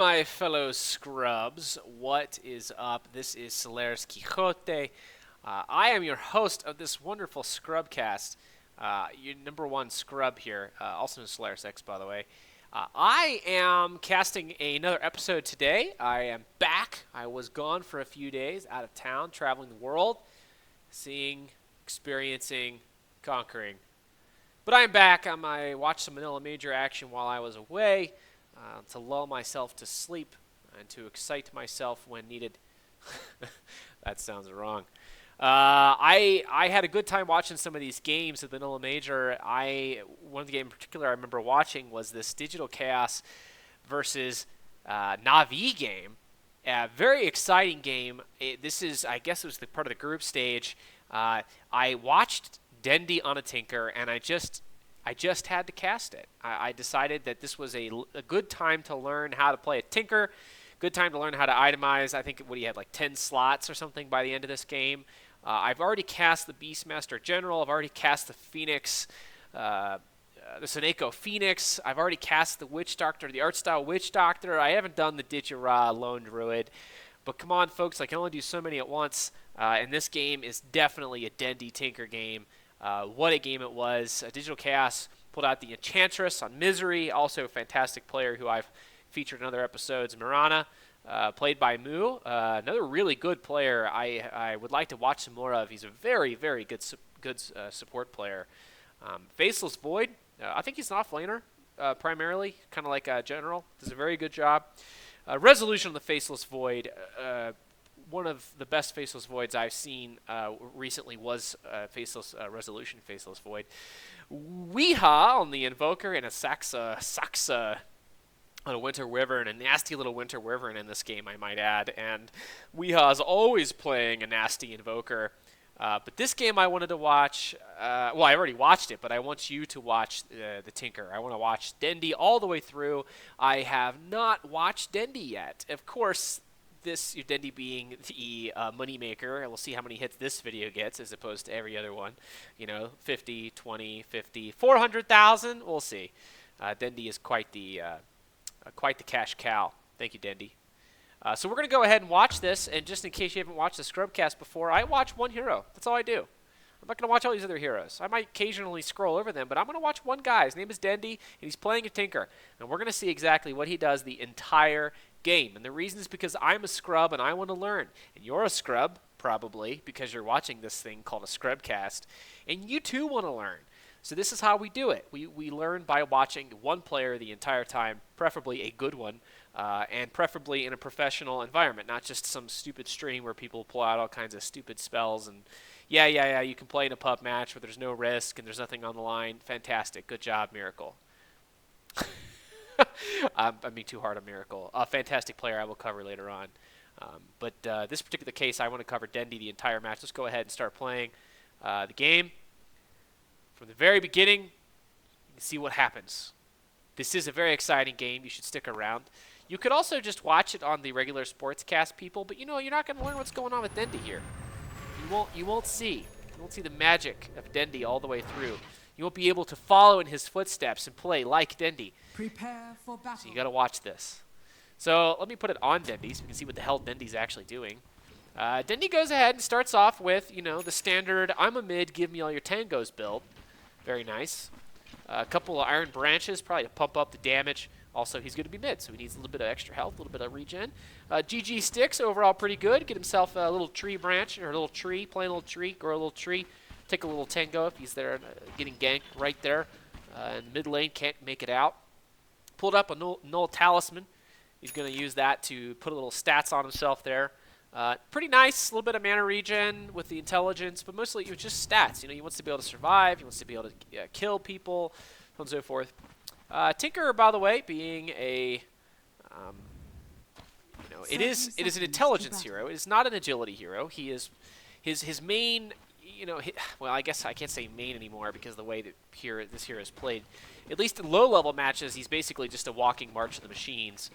My fellow scrubs, what is up? This is Solaris Quixote. I am your host of this wonderful Scrubcast. Your number one scrub here, also in Solaris X, by the way. I am casting another episode today. I am back. I was gone for a few days, out of town, traveling the world, seeing, experiencing, conquering. But I am back. I watched some Manila Major action while I was away to lull myself to sleep and to excite myself when needed. That sounds wrong. I had a good time watching some of these games of the Manila Major. One of the games in particular I remember watching was this Digital Chaos versus NAVI game. A very exciting game. I guess it was the part of the group stage. I watched Dendi on a Tinker, and I just had to cast it. I decided that this was a good time to learn how to play a Tinker, good time to learn how to itemize. I think he had like 10 slots or something by the end of this game. I've already cast the Beastmaster General. I've already cast the Phoenix, the Seneko Phoenix. I've already cast the Witch Doctor, the Art Style Witch Doctor. I haven't done the Didgeridoo Lone Druid. But come on, folks, I can only do so many at once. And this game is definitely a Dendi Tinker game. What a game it was. Digital Chaos pulled out the Enchantress on Misery, also a fantastic player who I've featured in other episodes. Mirana, played by Moo, another really good player I would like to watch some more of. He's a very, very good support player. Faceless Void, I think he's an offlaner primarily, kind of like General. Does a very good job. Resolution on the Faceless Void. One of the best Faceless Voids I've seen recently was Resolution Faceless Void. Weeha on the Invoker and a Saxa on a Winter Wyvern, a nasty little Winter Wyvern in this game, I might add. And Weeha is always playing a nasty Invoker. But this game I wanted to watch, I already watched it, but I want you to watch the Tinker. I want to watch Dendi all the way through. I have not watched Dendi yet. Of course, this Dendi being the moneymaker, we'll see how many hits this video gets as opposed to every other one. 50, 20, 50, 400,000. We'll see. Dendi is quite the cash cow. Thank you, Dendi. So we're going to go ahead and watch this, and just in case you haven't watched the Scrubcast before, I watch one hero. That's all I do. I'm not going to watch all these other heroes. I might occasionally scroll over them, but I'm going to watch one guy. His name is Dendi, and he's playing a Tinker. And we're going to see exactly what he does the entire game. And the reason is because I'm a scrub, and I want to learn. And you're a scrub, probably, because you're watching this thing called a Scrubcast. And you too want to learn. So this is how we do it. We learn by watching one player the entire time, preferably a good one, and preferably in a professional environment, not just some stupid stream where people pull out all kinds of stupid spells and you can play in a pub match where there's no risk and there's nothing on the line. Fantastic. Good job, Miracle. I'm being too hard on Miracle. A fantastic player I will cover later on. But this particular case, I want to cover Dendi the entire match. Let's go ahead and start playing the game. From the very beginning, you can see what happens. This is a very exciting game. You should stick around. You could also just watch it on the regular sportscast, people, but you're not going to learn what's going on with Dendi here. You won't see the magic of Dendi all the way through. You won't be able to follow in his footsteps and play like Dendi. Prepare for battle. So you got to watch this. So let me put it on Dendi so we can see what the hell Dendi's actually doing. Dendi goes ahead and starts off with, the standard I'm a mid, give me all your tangos build. Very nice. A couple of Iron Branches, probably to pump up the damage. Also, he's going to be mid, so he needs a little bit of extra health, a little bit of regen. GG Sticks, overall pretty good. Get himself a little tree branch, or a little tree, plant a little tree, grow a little tree. Take a little tango if he's there, getting ganked right there. In mid lane, can't make it out. Pulled up a null Talisman. He's going to use that to put a little stats on himself there. Pretty nice, a little bit of mana regen with the intelligence, but mostly it was just stats. He wants to be able to survive, he wants to be able to kill people, so on and so forth. Tinker, by the way, being a, it is an intelligence hero. It is not an agility hero. He is his main, well, I guess I can't say main anymore because the way that this hero is played, at least in low-level matches, he's basically just a walking March of the Machines.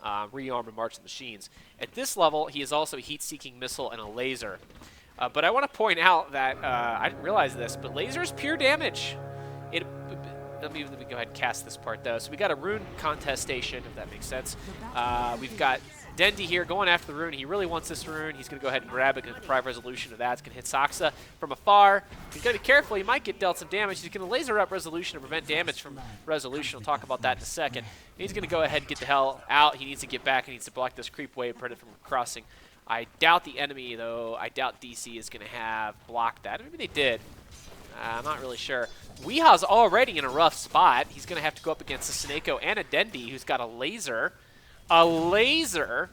Rearm and March of the Machines. At this level, he is also a heat-seeking missile and a laser. But I want to point out that I didn't realize this, but laser is pure damage. let me go ahead and cast this part, though. So we got a rune contestation, if that makes sense. We've got Dendi here going after the rune. He really wants this rune. He's going to go ahead and grab it, going to deprive resolution of that. It's going to hit Saksa from afar. He's going to be careful. He might get dealt some damage. He's going to laser up resolution to prevent damage from resolution. We'll talk about that in a second. He's going to go ahead and get the hell out. He needs to get back. He needs to block this creep wave, prevent it from crossing. I doubt the enemy, though. I doubt DC is going to have blocked that. Maybe they did. I'm not really sure. Weeha's already in a rough spot. He's going to have to go up against a Snako and a Dendi, who's got a laser. A laser.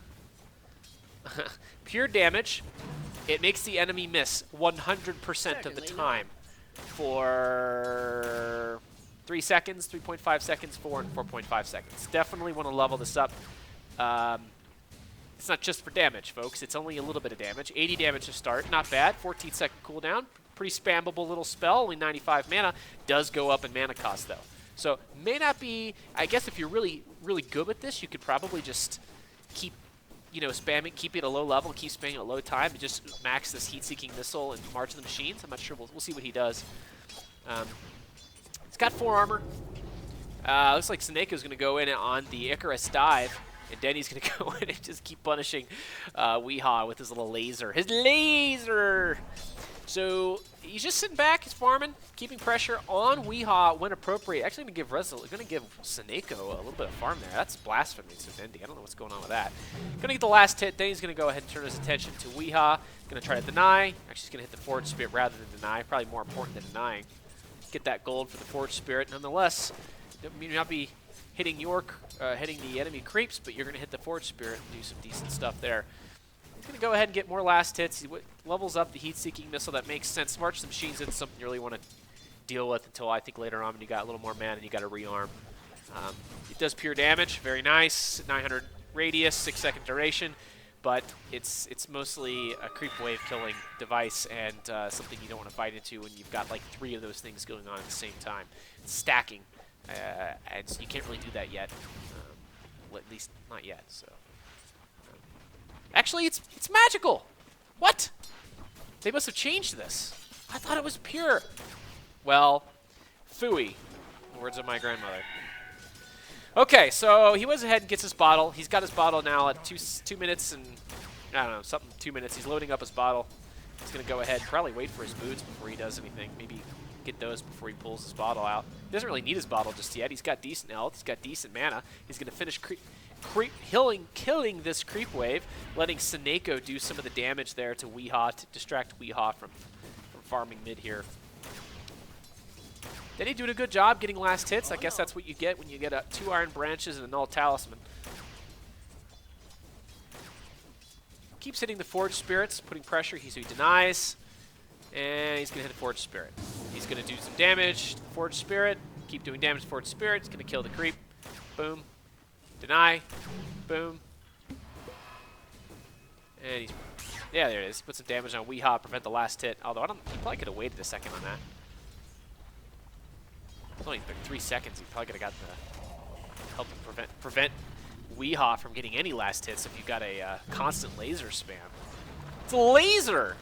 Pure damage. It makes the enemy miss 100% of the time for 3 seconds, 3.5 seconds, 4, and 4.5 seconds. Definitely want to level this up. It's not just for damage, folks. It's only a little bit of damage. 80 damage to start. Not bad. 14-second cooldown. Pretty spammable little spell. Only 95 mana. Does go up in mana cost, though. So may not be... I guess if you're really, really good with this, you could probably just keep, you know, spamming, keep it at a low level, keep spamming at a low time, and just max this heat-seeking missile and March of the Machines. I'm not sure. We'll see what he does. He's got 4 armor. Looks like Saneko's going to go in on the Icarus dive. And Denny's going to go in and just keep punishing Weeha with his little laser. His laser! So he's just sitting back, he's farming, keeping pressure on Weeha when appropriate. Actually going to give Saneko a little bit of farm there. That's blasphemy to Dendi. I don't know what's going on with that. Going to get the last hit. Then he's going to go ahead and turn his attention to Weeha. Going to try to deny. Actually, he's going to hit the Forge Spirit rather than deny. Probably more important than denying. Get that gold for the Forge Spirit. Nonetheless, you may not be hitting the enemy creeps, but you're going to hit the Forge Spirit and do some decent stuff there. He's going to go ahead and get more last hits. He levels up the heat-seeking missile. That makes sense. March of the Machines isn't something you really want to deal with until I think later on when you got a little more mana and you got to rearm. It does pure damage. Very nice. 900 radius, 6-second duration. But it's mostly a creep wave killing device and something you don't want to fight into when you've got like 3 of those things going on at the same time. It's stacking. And so you can't really do that yet. At least not yet. So, actually, it's magical. What? They must have changed this. I thought it was pure. Well, phooey. Words of my grandmother. Okay, so he goes ahead and gets his bottle. He's got his bottle now at 2 minutes and I don't know, something 2 minutes. He's loading up his bottle. He's gonna go ahead and probably wait for his boots before he does anything. Maybe get those before he pulls his bottle out. He doesn't really need his bottle just yet. He's got decent health. He's got decent mana. He's going to finish killing this creep wave, letting Saneko do some of the damage there to Weeha to distract Weeha from farming mid here. Then he doing a good job getting last hits. I guess that's what you get when you get 2 Iron Branches and a Null Talisman. Keeps hitting the Forge Spirits, putting pressure. He denies. And he's going to hit a Forge Spirit. He's going to do some damage to the Forge Spirit. Keep doing damage to Forge Spirit. He's going to kill the creep. Boom. Deny. Boom. And he's... Yeah, there it is. He put some damage on Weeha, prevent the last hit. Although, he probably could have waited a second on that. It's only 3 seconds. He probably could have got the... help him prevent Weeha from getting any last hits if you got a constant laser spam. It's a laser!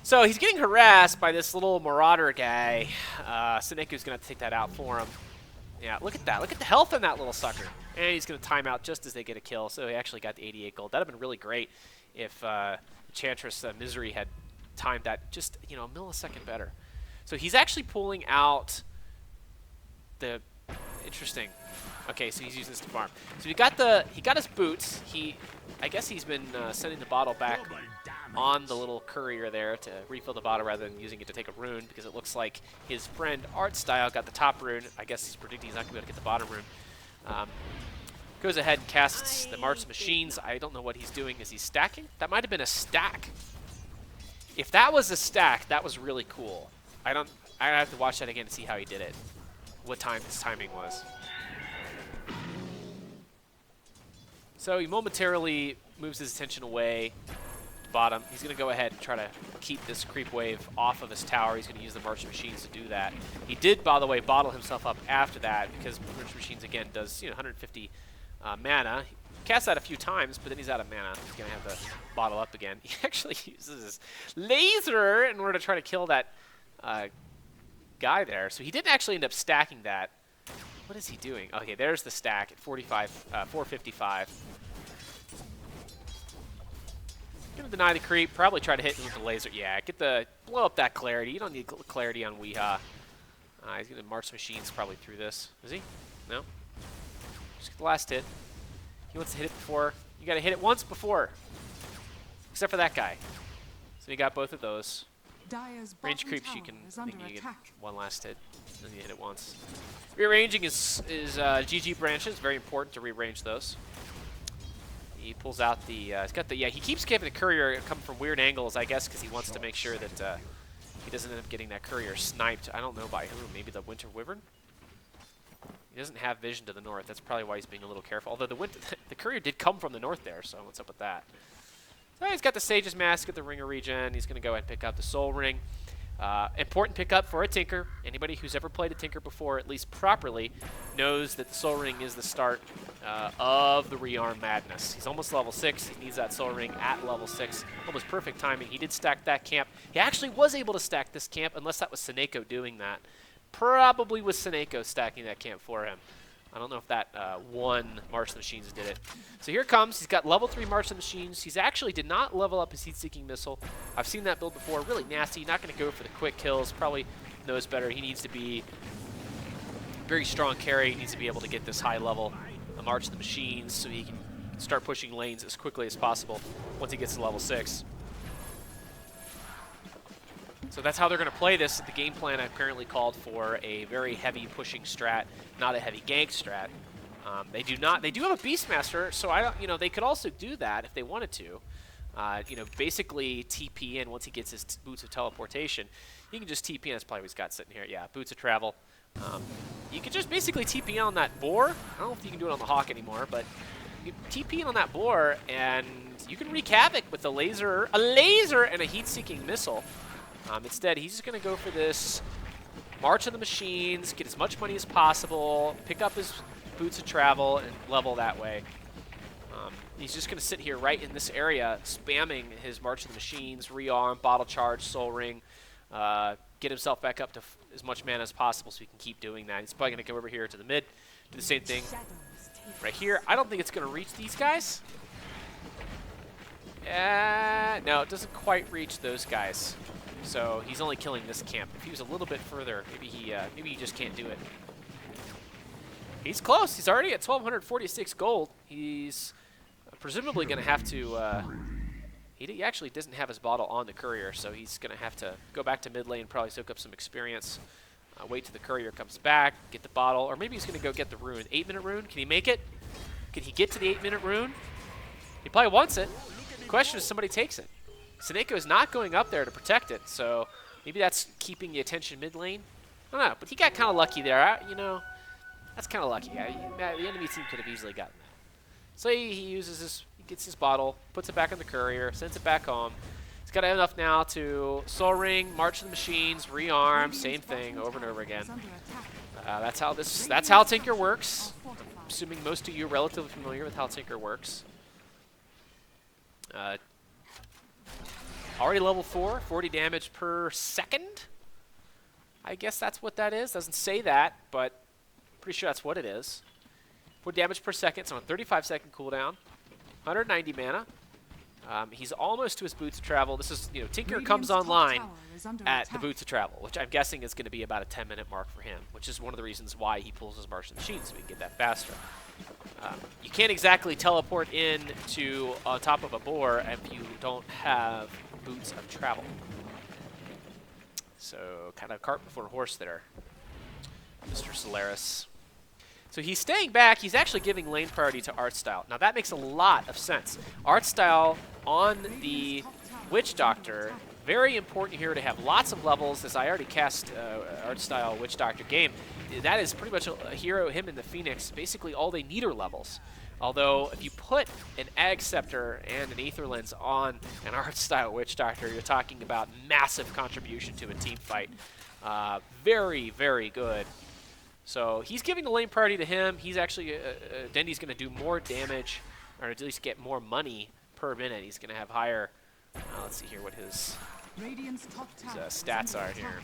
So he's getting harassed by this little Marauder guy. Saneko's going to take that out for him. Yeah, look at that. Look at the health on that little sucker. And he's going to time out just as they get a kill. So he actually got the 88 gold. That would have been really great if Enchantress Misery had timed that just, you know, a millisecond better. So he's actually pulling out the... Interesting. Okay, so he's using this to farm. So he got his boots. I guess he's been sending the bottle back on the little courier there to refill the bottle rather than using it to take a rune, because it looks like his friend Artstyle got the top rune. I guess he's predicting he's not going to be able to get the bottom rune. Goes ahead and casts the March of Machines. I don't know what he's doing. Is he stacking? That might have been a stack. If that was a stack, that was really cool. I have to watch that again to see how he did it. What time his timing was. So he momentarily moves his attention away to bottom. He's going to go ahead and try to keep this creep wave off of his tower. He's going to use the March of Machines to do that. He did, by the way, bottle himself up after that because March of Machines, again, does 150 mana. He casts that a few times, but then he's out of mana. He's going to have to bottle up again. He actually uses his laser in order to try to kill that guy guy there. So he didn't actually end up stacking that. What is he doing? Okay, there's the stack at 455. Gonna deny the creep. Probably try to hit him with the laser. Yeah, blow up that clarity. You don't need clarity on Weeha. He's gonna march machines probably through this. Is he? No. Just get the last hit. He wants to hit it before. You gotta hit it once before. Except for that guy. So you got both of those. Range creeps, you can get one last hit. Then you hit it once. Rearranging is GG branches. Very important to rearrange those. He pulls out the. He's got the. Yeah, he keeps giving the courier coming from weird angles, I guess, because he wants to make sure that he doesn't end up getting that courier sniped. I don't know by who. Maybe the Winter Wyvern. He doesn't have vision to the north. That's probably why he's being a little careful. Although the courier did come from the north there, so what's up with that? So he's got the Sage's Mask at the Ringer region. He's going to go ahead and pick out the Soul Ring. Important pickup for a Tinker. Anybody who's ever played a Tinker before, at least properly, knows that the Soul Ring is the start of the rearm madness. He's almost level 6. He needs that Soul Ring at level 6. Almost perfect timing. He did stack that camp. He actually was able to stack this camp, unless that was Seneko doing that. Probably was Seneko stacking that camp for him. I don't know if that one March of the Machines did it. So here comes. He's got level 3 March of the Machines. He's actually did not level up his Heat-Seeking Missile. I've seen that build before. Really nasty. Not going to go for the quick kills. Probably knows better. He needs to be very strong carry. He needs to be able to get this high level March of the Machines so he can start pushing lanes as quickly as possible once he gets to level 6. So that's how they're going to play this. The game plan apparently called for a very heavy pushing strat, not a heavy gank strat. They do have a Beastmaster, so they could also do that if they wanted to. Basically TP in once he gets his Boots of Teleportation. He can just TP in. That's probably what he's got sitting here. Yeah, Boots of Travel. You can just basically TP in on that boar. I don't know if you can do it on the Hawk anymore, but you TP in on that boar, and you can wreak havoc with a laser and a heat-seeking missile. Instead, he's just going to go for this March of the Machines, get as much money as possible, pick up his Boots of Travel, and level that way. He's just going to sit here right in this area, spamming his March of the Machines, rearm, bottle charge, soul ring, get himself back up to as much mana as possible so he can keep doing that. He's probably going to go over here to the mid, do the same thing right here. I don't think it's going to reach these guys. No, it doesn't quite reach those guys. So he's only killing this camp. If he was a little bit further, maybe he just can't do it. He's close. He's already at 1,246 gold. He's presumably going to have to... he actually doesn't have his bottle on the courier, so he's going to have to go back to mid lane, probably soak up some experience, wait till the courier comes back, get the bottle, or maybe he's going to go get the rune. 8-minute rune? Can he make it? Can he get to the 8-minute rune? He probably wants it. The question is somebody takes it. Seneko is not going up there to protect it, so maybe that's keeping the attention mid lane. I don't know, but he got kind of lucky there. That's kind of lucky. The enemy team could have easily gotten that. So he gets his bottle, puts it back on the courier, sends it back home. He's got enough now to Soul Ring, March of the Machines, rearm, same thing over and over again. That's how Tinker works. I'm assuming most of you are relatively familiar with how Tinker works. Already level 4, 40 damage per second. I guess that's what that is. Doesn't say that, but pretty sure that's what it is. 40 damage per second. It's on a 35-second cooldown. 190 mana. He's almost to his Boots of Travel. This is, Tinker comes online at the Boots of Travel, which I'm guessing is going to be about a 10-minute mark for him, which is one of the reasons why he pulls his March of the Machines, so he can get that faster. You can't exactly teleport in to on top of a boar if you don't have Boots of Travel. So kind of cart before horse there, Mr. Solaris. So he's staying back. He's actually giving lane priority to art style. Now that makes a lot of sense. Art style on the Witch Doctor, very important here to have lots of levels. As I already cast art style Witch Doctor game, that is pretty much a hero, him and the Phoenix. Basically all they need are levels. Although if you put an Ag Scepter and an Aether Lens on an art style Witch Doctor, you're talking about massive contribution to a team fight. Very, very good. So he's giving the lane priority to him. He's actually, Dendi's going to do more damage, or at least get more money per minute. He's going to have higher, let's see here what his His stats are here.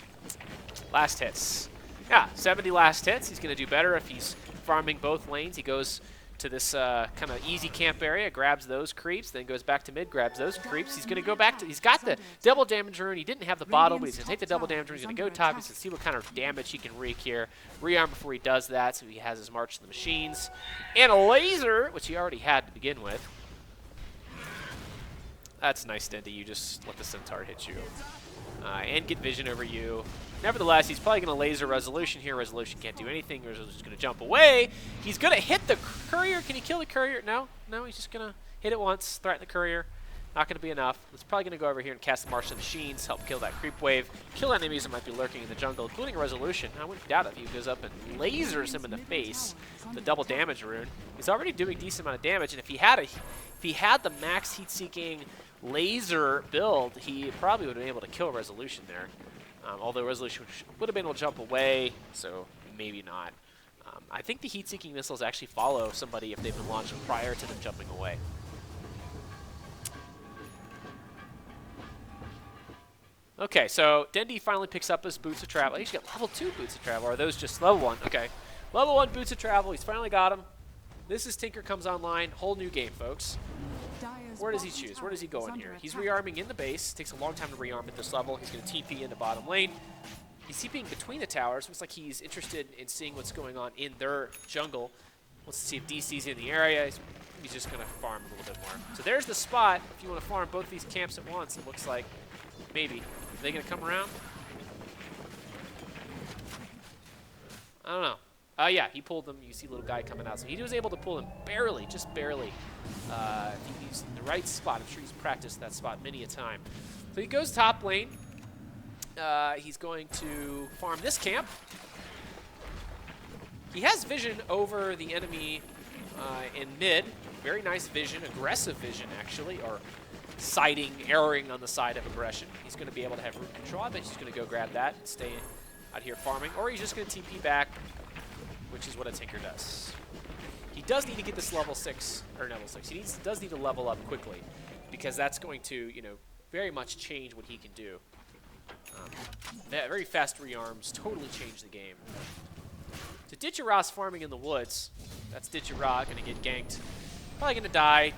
Last hits. Yeah, 70 last hits. He's going to do better if he's farming both lanes. He goes to this kind of easy camp area, grabs those creeps, then goes back to mid, grabs those creeps. He's going to go back to, he's got the double damage rune. He didn't have the bottle, but he's going to take the double damage rune. He's going to go top. He's going to see what kind of damage he can wreak here. Rearm before he does that, so he has his march to the machines. And a laser, which he already had to begin with. That's nice, Dendi. You just let the centaur hit you. And get vision over you. Nevertheless, he's probably going to laser Resolution here. Resolution can't do anything. Resolution's going to jump away. He's going to hit the courier. Can he kill the courier? No. No, he's just going to hit it once, threaten the courier. Not going to be enough. He's probably going to go over here and cast the March of the Machines, help kill that creep wave, kill enemies that might be lurking in the jungle, including Resolution. I wouldn't doubt it if he goes up and lasers him in the face. The double damage rune. He's already doing a decent amount of damage, and if he had the max heat-seeking laser build, he probably would have been able to kill Resolution there. Although Resolution would have been able to jump away, so maybe not. I think the heat-seeking missiles actually follow somebody if they've been launched prior to them jumping away. Okay, so Dendi finally picks up his Boots of Travel. He's got level 2 Boots of Travel, or are those just level 1? Okay. Level 1 Boots of Travel, he's finally got them. This is Tinker comes online, whole new game, folks. Where does he choose? Where does he go in here? He's rearming in the base. Takes a long time to rearm at this level. He's going to TP in the bottom lane. He's TPing between the towers. Looks like he's interested in seeing what's going on in their jungle. Wants to see if DC's in the area. He's just going to farm a little bit more. So there's the spot. If you want to farm both these camps at once, it looks like maybe. Are they going to come around? I don't know. Yeah, he pulled them. You see little guy coming out. So he was able to pull him barely, just barely. He's in the right spot. I'm sure he's practiced that spot many a time. So he goes top lane. He's going to farm this camp. He has vision over the enemy in mid. Very nice vision, aggressive vision, actually, or siding, erring on the side of aggression. He's going to be able to have root control. I bet he's going to go grab that and stay out here farming. Or he's just going to TP back, which is what a Tinker does. He does need to get this level 6, or level 6. He does need to level up quickly, because that's going to, very much change what he can do. That very fast rearms totally change the game. So Ditchara's farming in the woods. That's Ditchara going to get ganked. Probably going to die.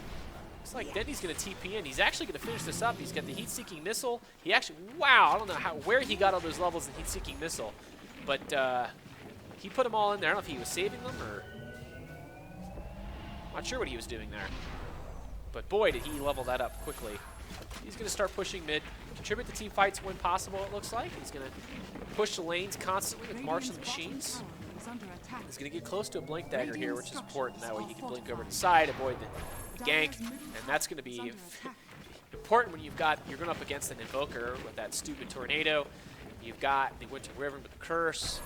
Looks like Dendi's going to TP in. He's actually going to finish this up. He's got the heat-seeking missile. He actually, wow, I don't know where he got all those levels in heat-seeking missile, but he put them all in there. I don't know if he was saving them or not sure what he was doing there. But boy, did he level that up quickly. He's going to start pushing mid, contribute to team fights when possible, it looks like. He's going to push the lanes constantly with March of the Machines. He's going to get close to a Blink Dagger here, which is important. That way he can blink over to the side, avoid the gank, and that's going to be important when you're going up against an Invoker with that stupid Tornado. You've got the Winter Wyvern with the Curse.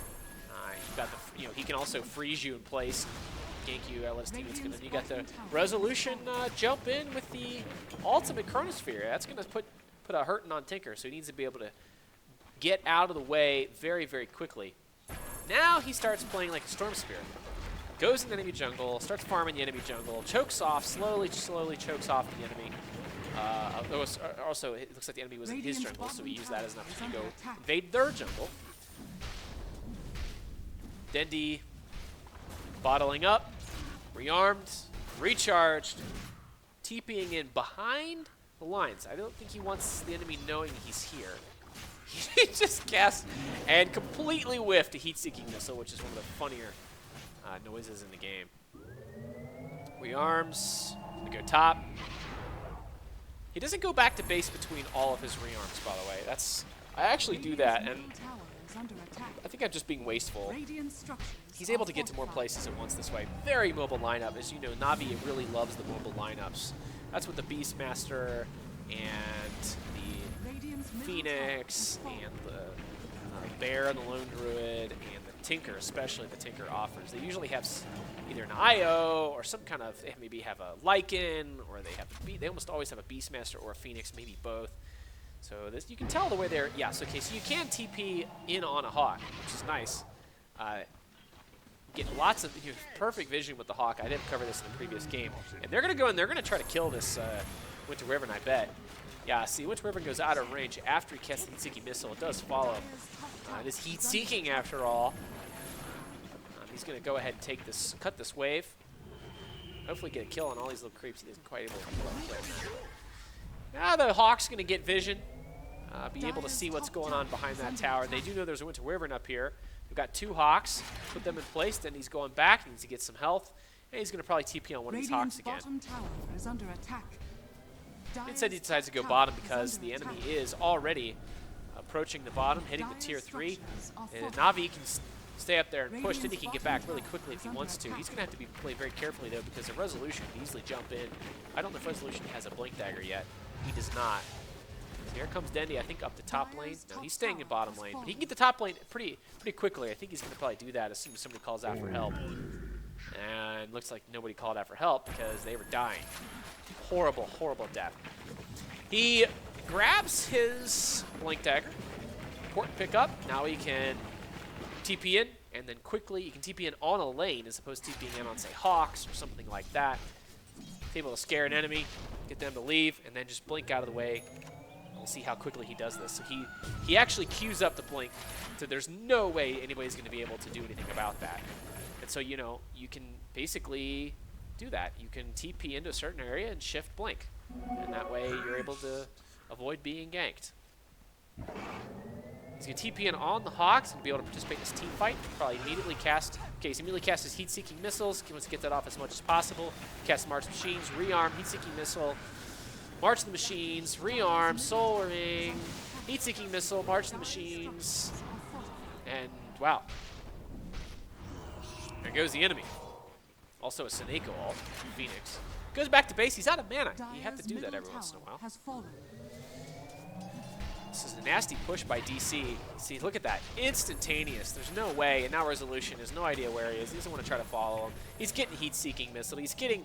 You've got the, he can also freeze you in place, gank you. You got the Resolution jump in with the ultimate Chronosphere. That's going to put a hurting on Tinker, so he needs to be able to get out of the way very, very quickly. Now he starts playing like a Storm Spirit. Goes in the enemy jungle, starts farming the enemy jungle, chokes off, slowly chokes off the enemy. Also, it looks like the enemy was in his jungle, so he used that as an opportunity to go invade their jungle. Dendi bottling up, rearmed, recharged, TPing in behind the lines. I don't think he wants the enemy knowing he's here. He just cast and completely whiffed a heat-seeking missile, which is one of the funnier noises in the game. Rearms, gonna go top. He doesn't go back to base between all of his rearms, by the way. I actually do that, and I think I'm just being wasteful. He's able to get to more places at once this way. Very mobile lineup. As you know, NAVI really loves the mobile lineups. That's what the Beastmaster and the Phoenix and the Bear and the Lone Druid and the Tinker, especially the Tinker offers. They usually have either an IO or some kind of, they maybe have a Lycan, or they almost always have a Beastmaster or a Phoenix, maybe both. So this, you can tell the way they're, yes, okay, so you can TP in on a Hawk, which is nice. Get lots of perfect vision with the Hawk. I didn't cover this in the previous game. And they're going to go and they're going to try to kill this Winter Wyvern, I bet. Yeah, see, Winter Wyvern goes out of range after he casts the Heat-Seeking Missile. It does follow. It is Heat-Seeking after all. He's going to go ahead and take this, cut this wave. Hopefully get a kill on all these little creeps. He isn't quite able to kill them. Now the Hawk's going to get vision. Be able to see what's going on behind that tower. They do know there's a Winter Wyvern up here. We've got 2 Hawks. Put them in place. Then he's going back. He needs to get some health. And he's going to probably TP on one of these Hawks again. Instead he decides to go bottom because the enemy is already approaching the bottom, hitting the tier 3. And NAVI can stay up there and push. Then he can get back really quickly if he wants to. He's going to have to be played very carefully, though, because the Resolution can easily jump in. I don't know if Resolution has a Blink Dagger yet. He does not. So here comes Dendi, I think, up the top lane. No, he's staying in bottom lane. But he can get the top lane pretty quickly. I think he's going to probably do that as soon as somebody calls out for help. And looks like nobody called out for help because they were dying. Horrible, horrible death. He grabs his Blink Dagger. Important pickup. Now he can TP in, and then quickly you can TP in on a lane as opposed to TPing in on, say, Hawks or something like that. He's able to scare an enemy, get them to leave, and then just blink out of the way. We'll see how quickly he does this. So he actually queues up the blink, so there's no way anybody's going to be able to do anything about that. And so, you know, you can basically do that. You can TP into a certain area and shift blink, and that way you're able to avoid being ganked. He's going to TP in on the Hawks and be able to participate in this team fight. Probably immediately cast. Okay, he's immediately cast his Heat-Seeking Missiles. He wants to get that off as much as possible. Cast March Machines, rearm, Heat-Seeking Missile, March the Machines, rearm, Soul Ring, Heat-Seeking Missile, March the Machines, and wow. There goes the enemy. Also a Seneko ult, Phoenix. Goes back to base. He's out of mana. You have to do that every once in a while. This is a nasty push by DC. See, look at that. Instantaneous. There's no way. And now Resolution has no idea where he is. He doesn't want to try to follow him. He's getting Heat-Seeking Missile. He's getting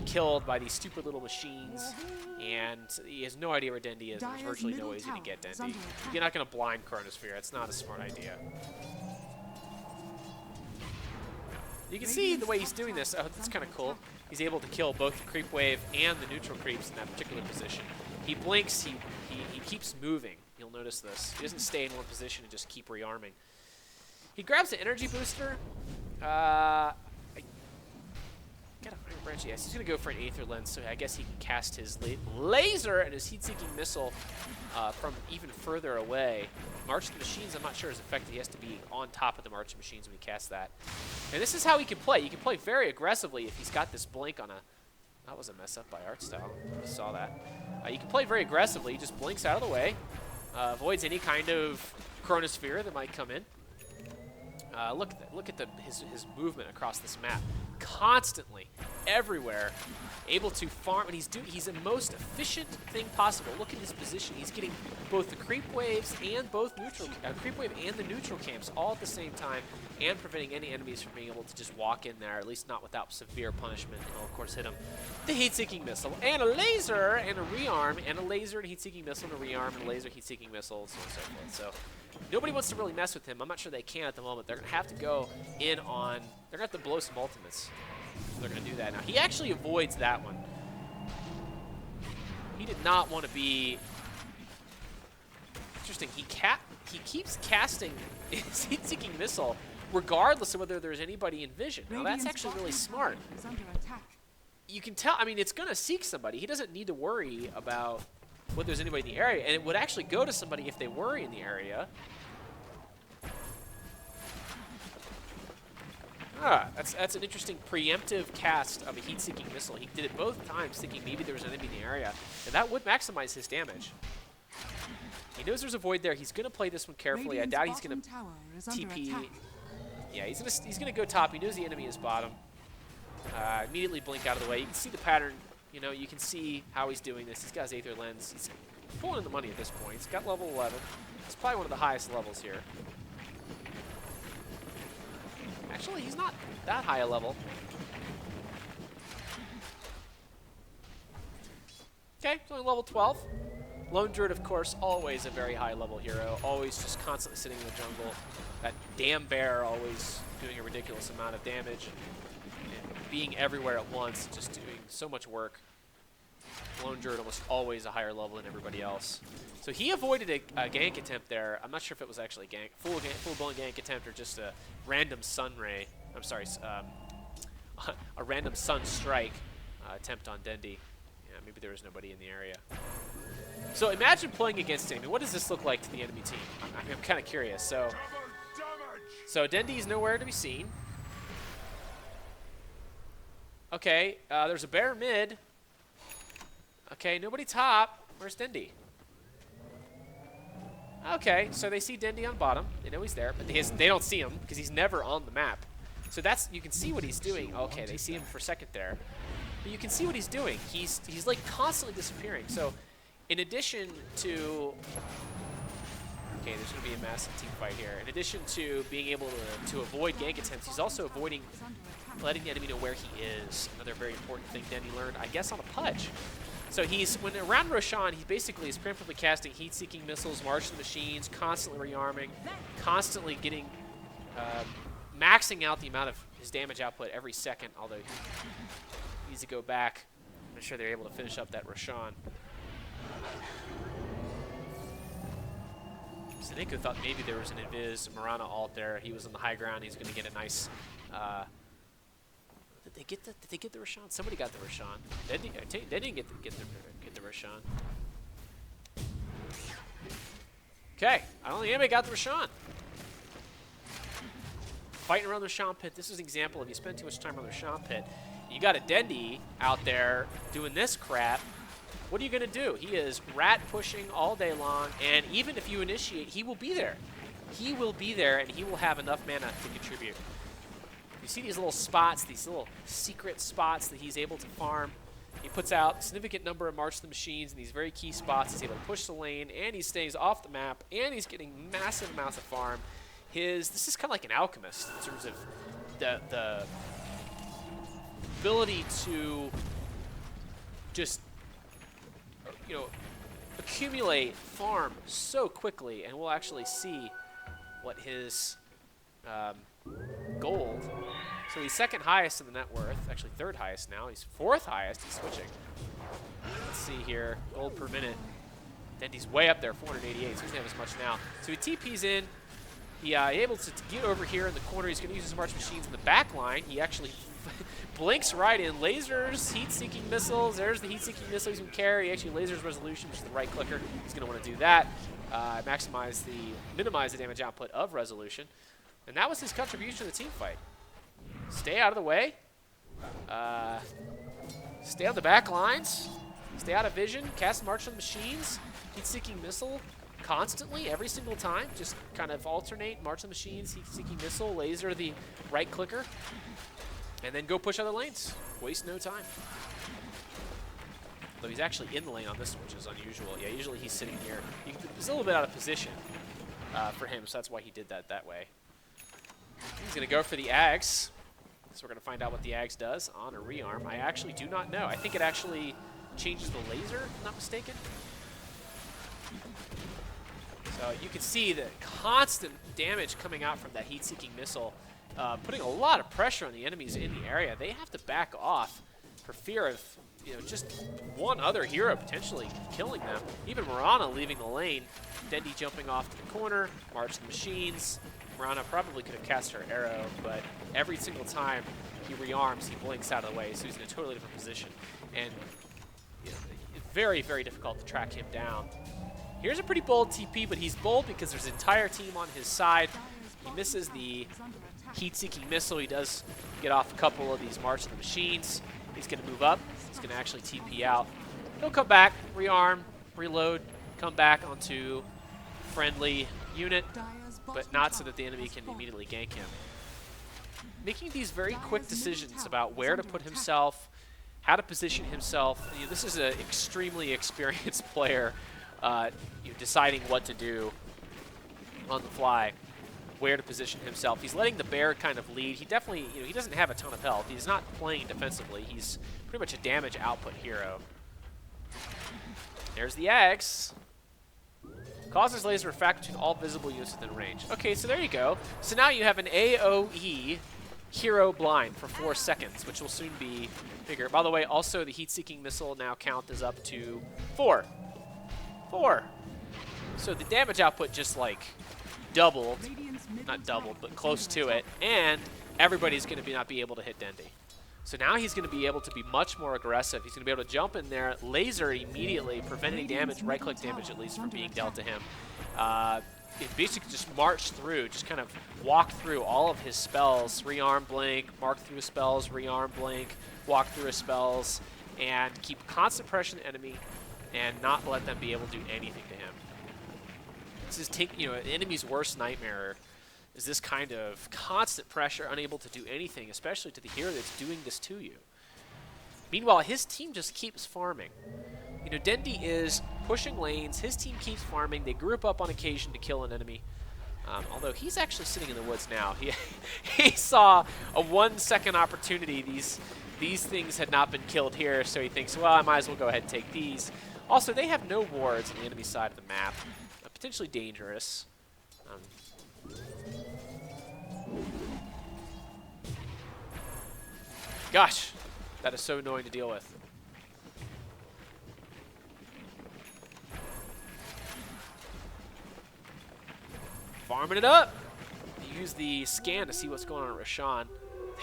killed by these stupid little machines. And he has no idea where Dendi is. And there's virtually no way he's going to get Dendi. You're not going to blind Chronosphere. It's not a smart idea. You can see the way he's doing this. Oh, that's kind of cool. He's able to kill both the creep wave and the neutral creeps in that particular position. He blinks. He keeps moving. You'll notice this. He doesn't stay in one position and just keep rearming. He grabs the energy booster. I got a Iron Branch. Yes, he's going to go for an Aether Lens, so I guess he can cast his laser and his Heat-Seeking Missile from even further away. March the Machines, I'm not sure is effective. He has to be on top of the March Machines when he casts that. And this is how he can play. You can play very aggressively if he's got this blink on a... That was a mess up by art style. You saw that. You can play very aggressively. He just blinks out of the way. Avoids any kind of Chronosphere that might come in. Look at his movement across this map. Constantly, everywhere, able to farm, and he's the most efficient thing possible. Look at his position. He's getting both the creep waves and creep wave and the neutral camps all at the same time, and preventing any enemies from being able to just walk in there, at least not without severe punishment. And he'll of course hit him. The Heat-Seeking Missile, and a laser, and a rearm, and a laser, and a Heat-Seeking Missile, and a rearm, and a laser, Heat-Seeking Missile, so on and so forth. So nobody wants to really mess with him. I'm not sure they can at the moment. They're going to have to go in on... They're going to have to blow some ultimates. They're going to do that. Now, he actually avoids that one. He did not want to be... Interesting. He keeps casting his Heat-Seeking Missile regardless of whether there's anybody in vision. Now, that's actually really smart. You can tell... I mean, it's going to seek somebody. He doesn't need to worry about whether there's anybody in the area. And it would actually go to somebody if they were in the area. That's an interesting preemptive cast of a Heat-Seeking Missile. He did it both times thinking maybe there was an enemy in the area, and that would maximize his damage. He knows there's a void there. He's going to play this one carefully. I doubt he's going to TP. Yeah, he's going to go top. He knows the enemy is bottom. Immediately blink out of the way. You can see the pattern. You know, you can see how he's doing this. He's got his Aether Lens. He's pulling in the money at this point. He's got level 11. It's probably one of the highest levels here. Actually, he's not that high a level. Okay, he's only level 12. Lone Druid, of course, always a very high level hero. Always just constantly sitting in the jungle. That damn bear always doing a ridiculous amount of damage. And being everywhere at once, just doing so much work. Lone Druid almost always a higher level than everybody else. So he avoided a gank attempt there. I'm not sure if it was actually a full-blown gank attempt or just a random sun ray. I'm sorry, a random sun strike attempt on Dendi. Yeah, maybe there was nobody in the area. So imagine playing against him. I mean, what does this look like to the enemy team? I'm kind of curious. So Dendi's nowhere to be seen. Okay, there's a bear mid. Okay, nobody top. Where's Dendi? Okay, so they see Dendi on bottom. They know he's there, but they don't see him because he's never on the map. So that's, you can see what he's doing. Okay, they see him for a second there. But you can see what he's doing. He's like constantly disappearing. So in addition to... Okay, there's going to be a massive team fight here. In addition to being able to avoid gank attempts, he's also avoiding letting the enemy know where he is. Another very important thing Dendi learned, I guess, on a pudge. So when around Roshan, he basically is preemptively casting heat-seeking missiles, marching the machines, constantly rearming, constantly getting, maxing out the amount of his damage output every second, although he needs to go back. I'm sure they're able to finish up that Roshan. Saneko thought maybe there was an Invis Mirana ult there. He was on the high ground. He's going to get a nice... Did they get the Roshan? Somebody got the Roshan. They didn't get the Roshan. Okay, I don't think anybody got the Roshan. Fighting around the Roshan pit. This is an example of you spend too much time on the Roshan pit. You got a Dendi out there doing this crap. What are you gonna do? He is rat pushing all day long, and even if you initiate, he will be there. He will be there, and he will have enough mana to contribute. You see these little spots, these little secret spots that he's able to farm. He puts out a significant number of March the Machines in these very key spots. He's able to push the lane, and he stays off the map, and he's getting massive amounts of farm. This is kind of like an alchemist in terms of the ability to just, you know, accumulate farm so quickly, and we'll actually see what his gold. So he's second highest in the net worth, actually third highest now. He's fourth highest. He's switching. Let's see here, gold per minute. Dendi's way up there, 488. So he doesn't have as much now. So he TP's in. He able to get over here in the corner. He's going to use his March Machines in the back line. He actually blinks right in. Lasers, heat-seeking missiles. There's the heat-seeking missile he's going to carry. He actually lasers Resolution, which is the right clicker. He's going to want to do that. Minimize the damage output of Resolution. And that was his contribution to the team fight. Stay out of the way. Stay on the back lines. Stay out of vision. Cast March on the Machines. Heat-seeking missile constantly, every single time. Just kind of alternate. March on the Machines, heat-seeking missile, laser the right clicker. And then go push other lanes. Waste no time. Though he's actually in the lane on this one, which is unusual. Yeah, usually he's sitting here. He's a little bit out of position for him, so that's why he did that way. He's going to go for the Ags. So we're going to find out what the Ags does on a rearm. I actually do not know. I think it actually changes the laser, if I'm not mistaken. So you can see the constant damage coming out from that heat-seeking missile, putting a lot of pressure on the enemies in the area. They have to back off for fear of, you know, just one other hero potentially killing them. Even Mirana leaving the lane. Dendi jumping off to the corner. March the Machines. Mirana probably could have cast her arrow, but every single time he rearms, he blinks out of the way, so he's in a totally different position. And you know, it's very, very difficult to track him down. Here's a pretty bold TP, but he's bold because there's an entire team on his side. He misses the heat-seeking missile. He does get off a couple of these March of the Machines. He's going to move up. He's going to actually TP out. He'll come back, rearm, reload, come back onto friendly unit, but not so that the enemy can immediately gank him. Making these very quick decisions about where to put himself, how to position himself. You know, this is an extremely experienced player, deciding what to do on the fly, where to position himself. He's letting the bear kind of lead. He definitely, he doesn't have a ton of health. He's not playing defensively. He's pretty much a damage output hero. There's the Ags. Causes laser refractor to all visible units within range. Okay, so there you go. So now you have an AoE hero blind for 4 seconds, which will soon be bigger. By the way, also the heat-seeking missile now count is up to 4. 4. So the damage output just like doubled, not doubled, but close to it, and everybody's going to not be able to hit Dendi. So now he's going to be able to be much more aggressive. He's going to be able to jump in there, laser immediately, prevent any damage, right-click damage at least, from being dealt to him. It basically just march through, just kind of walk through all of his spells, rearm blink, mark through his spells, rearm blink, walk through his spells, and keep constant pressure on the enemy and not let them be able to do anything to him. This is an enemy's worst nightmare is this kind of constant pressure, unable to do anything, especially to the hero that's doing this to you. Meanwhile, his team just keeps farming. You know, Dendi is pushing lanes. His team keeps farming. They group up on occasion to kill an enemy. Although he's actually sitting in the woods now. He saw a 1-second opportunity. These things had not been killed here, so he thinks, well, I might as well go ahead and take these. Also, they have no wards on the enemy side of the map. Potentially dangerous. Gosh, that is so annoying to deal with. Farming it up. Use the scan to see what's going on at Rashawn.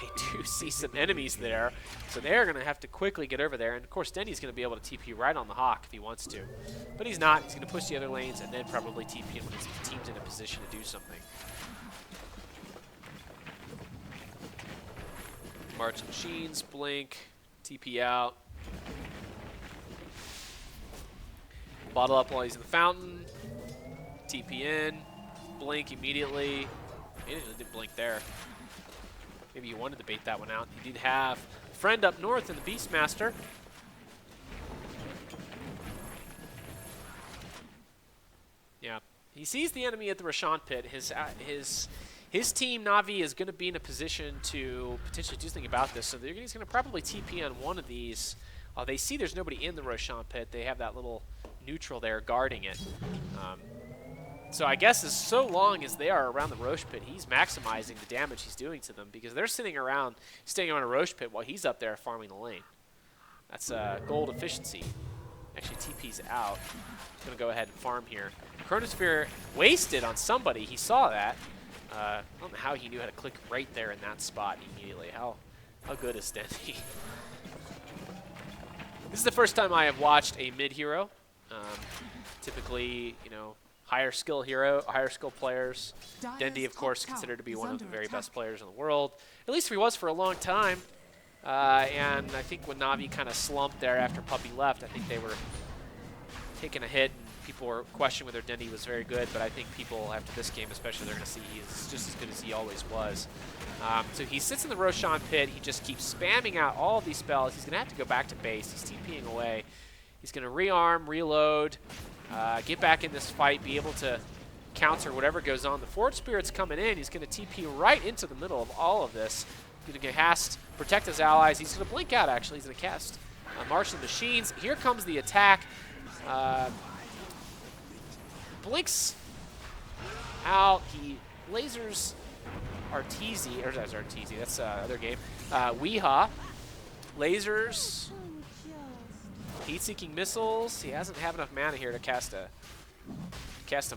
They do see some enemies there, so they're going to have to quickly get over there. And, of course, Dendi's going to be able to TP right on the Hawk if he wants to. But he's not. He's going to push the other lanes and then probably TP him when his team's in a position to do something. March machines, blink, TP out. Bottle up while he's in the fountain. TP in. Blink immediately. He didn't blink there. Maybe you wanted to bait that one out. He did have a friend up north in the Beastmaster. Yeah. He sees the enemy at the Rashawn pit. His team, NAVI, is going to be in a position to potentially do something about this. So he's going to probably TP on one of these. They see there's nobody in the Rashawn pit. They have that little neutral there guarding it. So I guess as so long as they are around the Roche pit, he's maximizing the damage he's doing to them because they're sitting around, staying around a Roche pit while he's up there farming the lane. That's gold efficiency. Actually, TP's out. He's going to go ahead and farm here. Chronosphere wasted on somebody. He saw that. I don't know how he knew how to click right there in that spot immediately. How good is Dendi? This is the first time I have watched a mid hero. Typically, you know, higher skill players. Dendi, of course, considered to be one of the very best players in the world. At least he was for a long time. And I think when NAVI kind of slumped there after Puppy left, I think they were taking a hit. And people were questioning whether Dendi was very good. But I think people, after this game especially, they're going to see he's just as good as he always was. So he sits in the Roshan pit. He just keeps spamming out all of these spells. He's going to have to go back to base. He's TPing away. He's going to rearm, reload. Get back in this fight, be able to counter whatever goes on. The Forge Spirit's coming in. He's going to TP right into the middle of all of this. He's going to cast, protect his allies. He's going to blink out, actually. He's going to cast Martian Machines. Here comes the attack. Blinks out. He lasers Arteezy. Or that's Arteezy. That's other game. Weehaw. Lasers. Heat-seeking missiles. He doesn't have enough mana here to cast a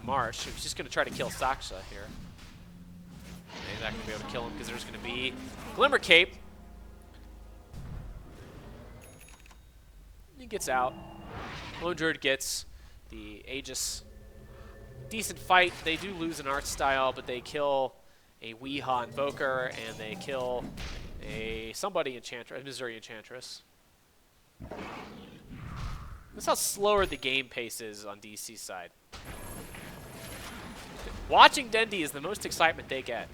march. He's just going to try to kill Saksha here. He's not going to be able to kill him because there's going to be Glimmer Cape. He gets out. Lone Druid gets the Aegis. Decent fight. They do lose an art style, but they kill a Weehaw Invoker, and they kill a Missouri Enchantress. That's how slower the game pace is on DC's side. Watching Dendi is the most excitement they get.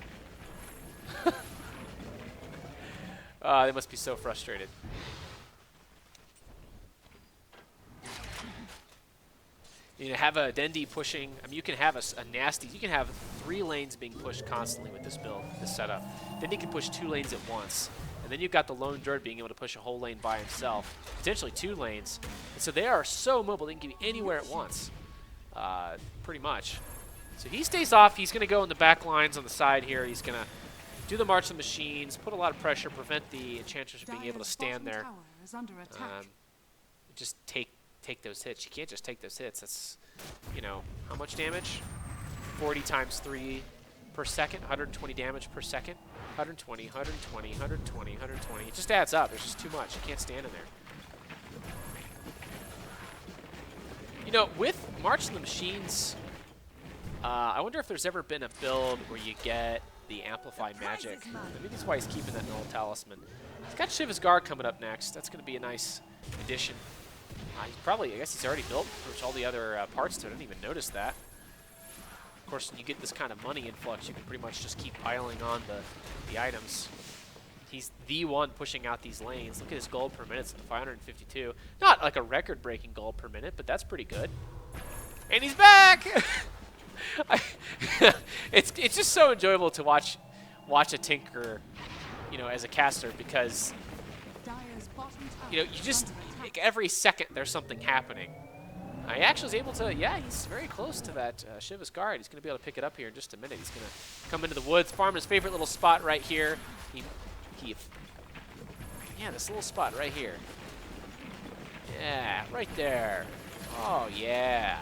They must be so frustrated. You know, have a Dendi pushing. I mean, you can have a nasty. You can have 3 lanes being pushed constantly with this build, this setup. Dendi can push 2 lanes at once. And then you've got the Lone Druid being able to push a whole lane by himself, potentially 2 lanes. And so they are so mobile, they can get anywhere at once, pretty much. So he stays off. He's going to go in the back lines on the side here. He's going to do the March of the Machines, put a lot of pressure, prevent the Enchantress from being able to stand there. Just take those hits. You can't just take those hits. That's, you know, how much damage? 40 times 3 per second, 120 damage per second. 120, 120, 120, 120. It just adds up. There's just too much. You can't stand in there. You know, with March of the Machines, I wonder if there's ever been a build where you get the Amplify Magic. Maybe that's why he's keeping that Null Talisman. He's got Shiva's Guard coming up next. That's going to be a nice addition. He's probably, I guess he's already built pretty much all the other parts to it. I didn't even notice that. Of course, when you get this kind of money influx, you can pretty much just keep piling on the items. He's the one pushing out these lanes. Look at his gold per minute. It's 552. Not like a record-breaking gold per minute, but that's pretty good. And he's back! It's just so enjoyable to watch a Tinker, you know, as a caster, because, you know, you just, like, every second there's something happening. He actually is able to, yeah, he's very close to that Shiva's Guard. He's going to be able to pick it up here in just a minute. He's going to come into the woods, farm his favorite little spot right here. Yeah, this little spot right here. Yeah, right there. Oh, yeah.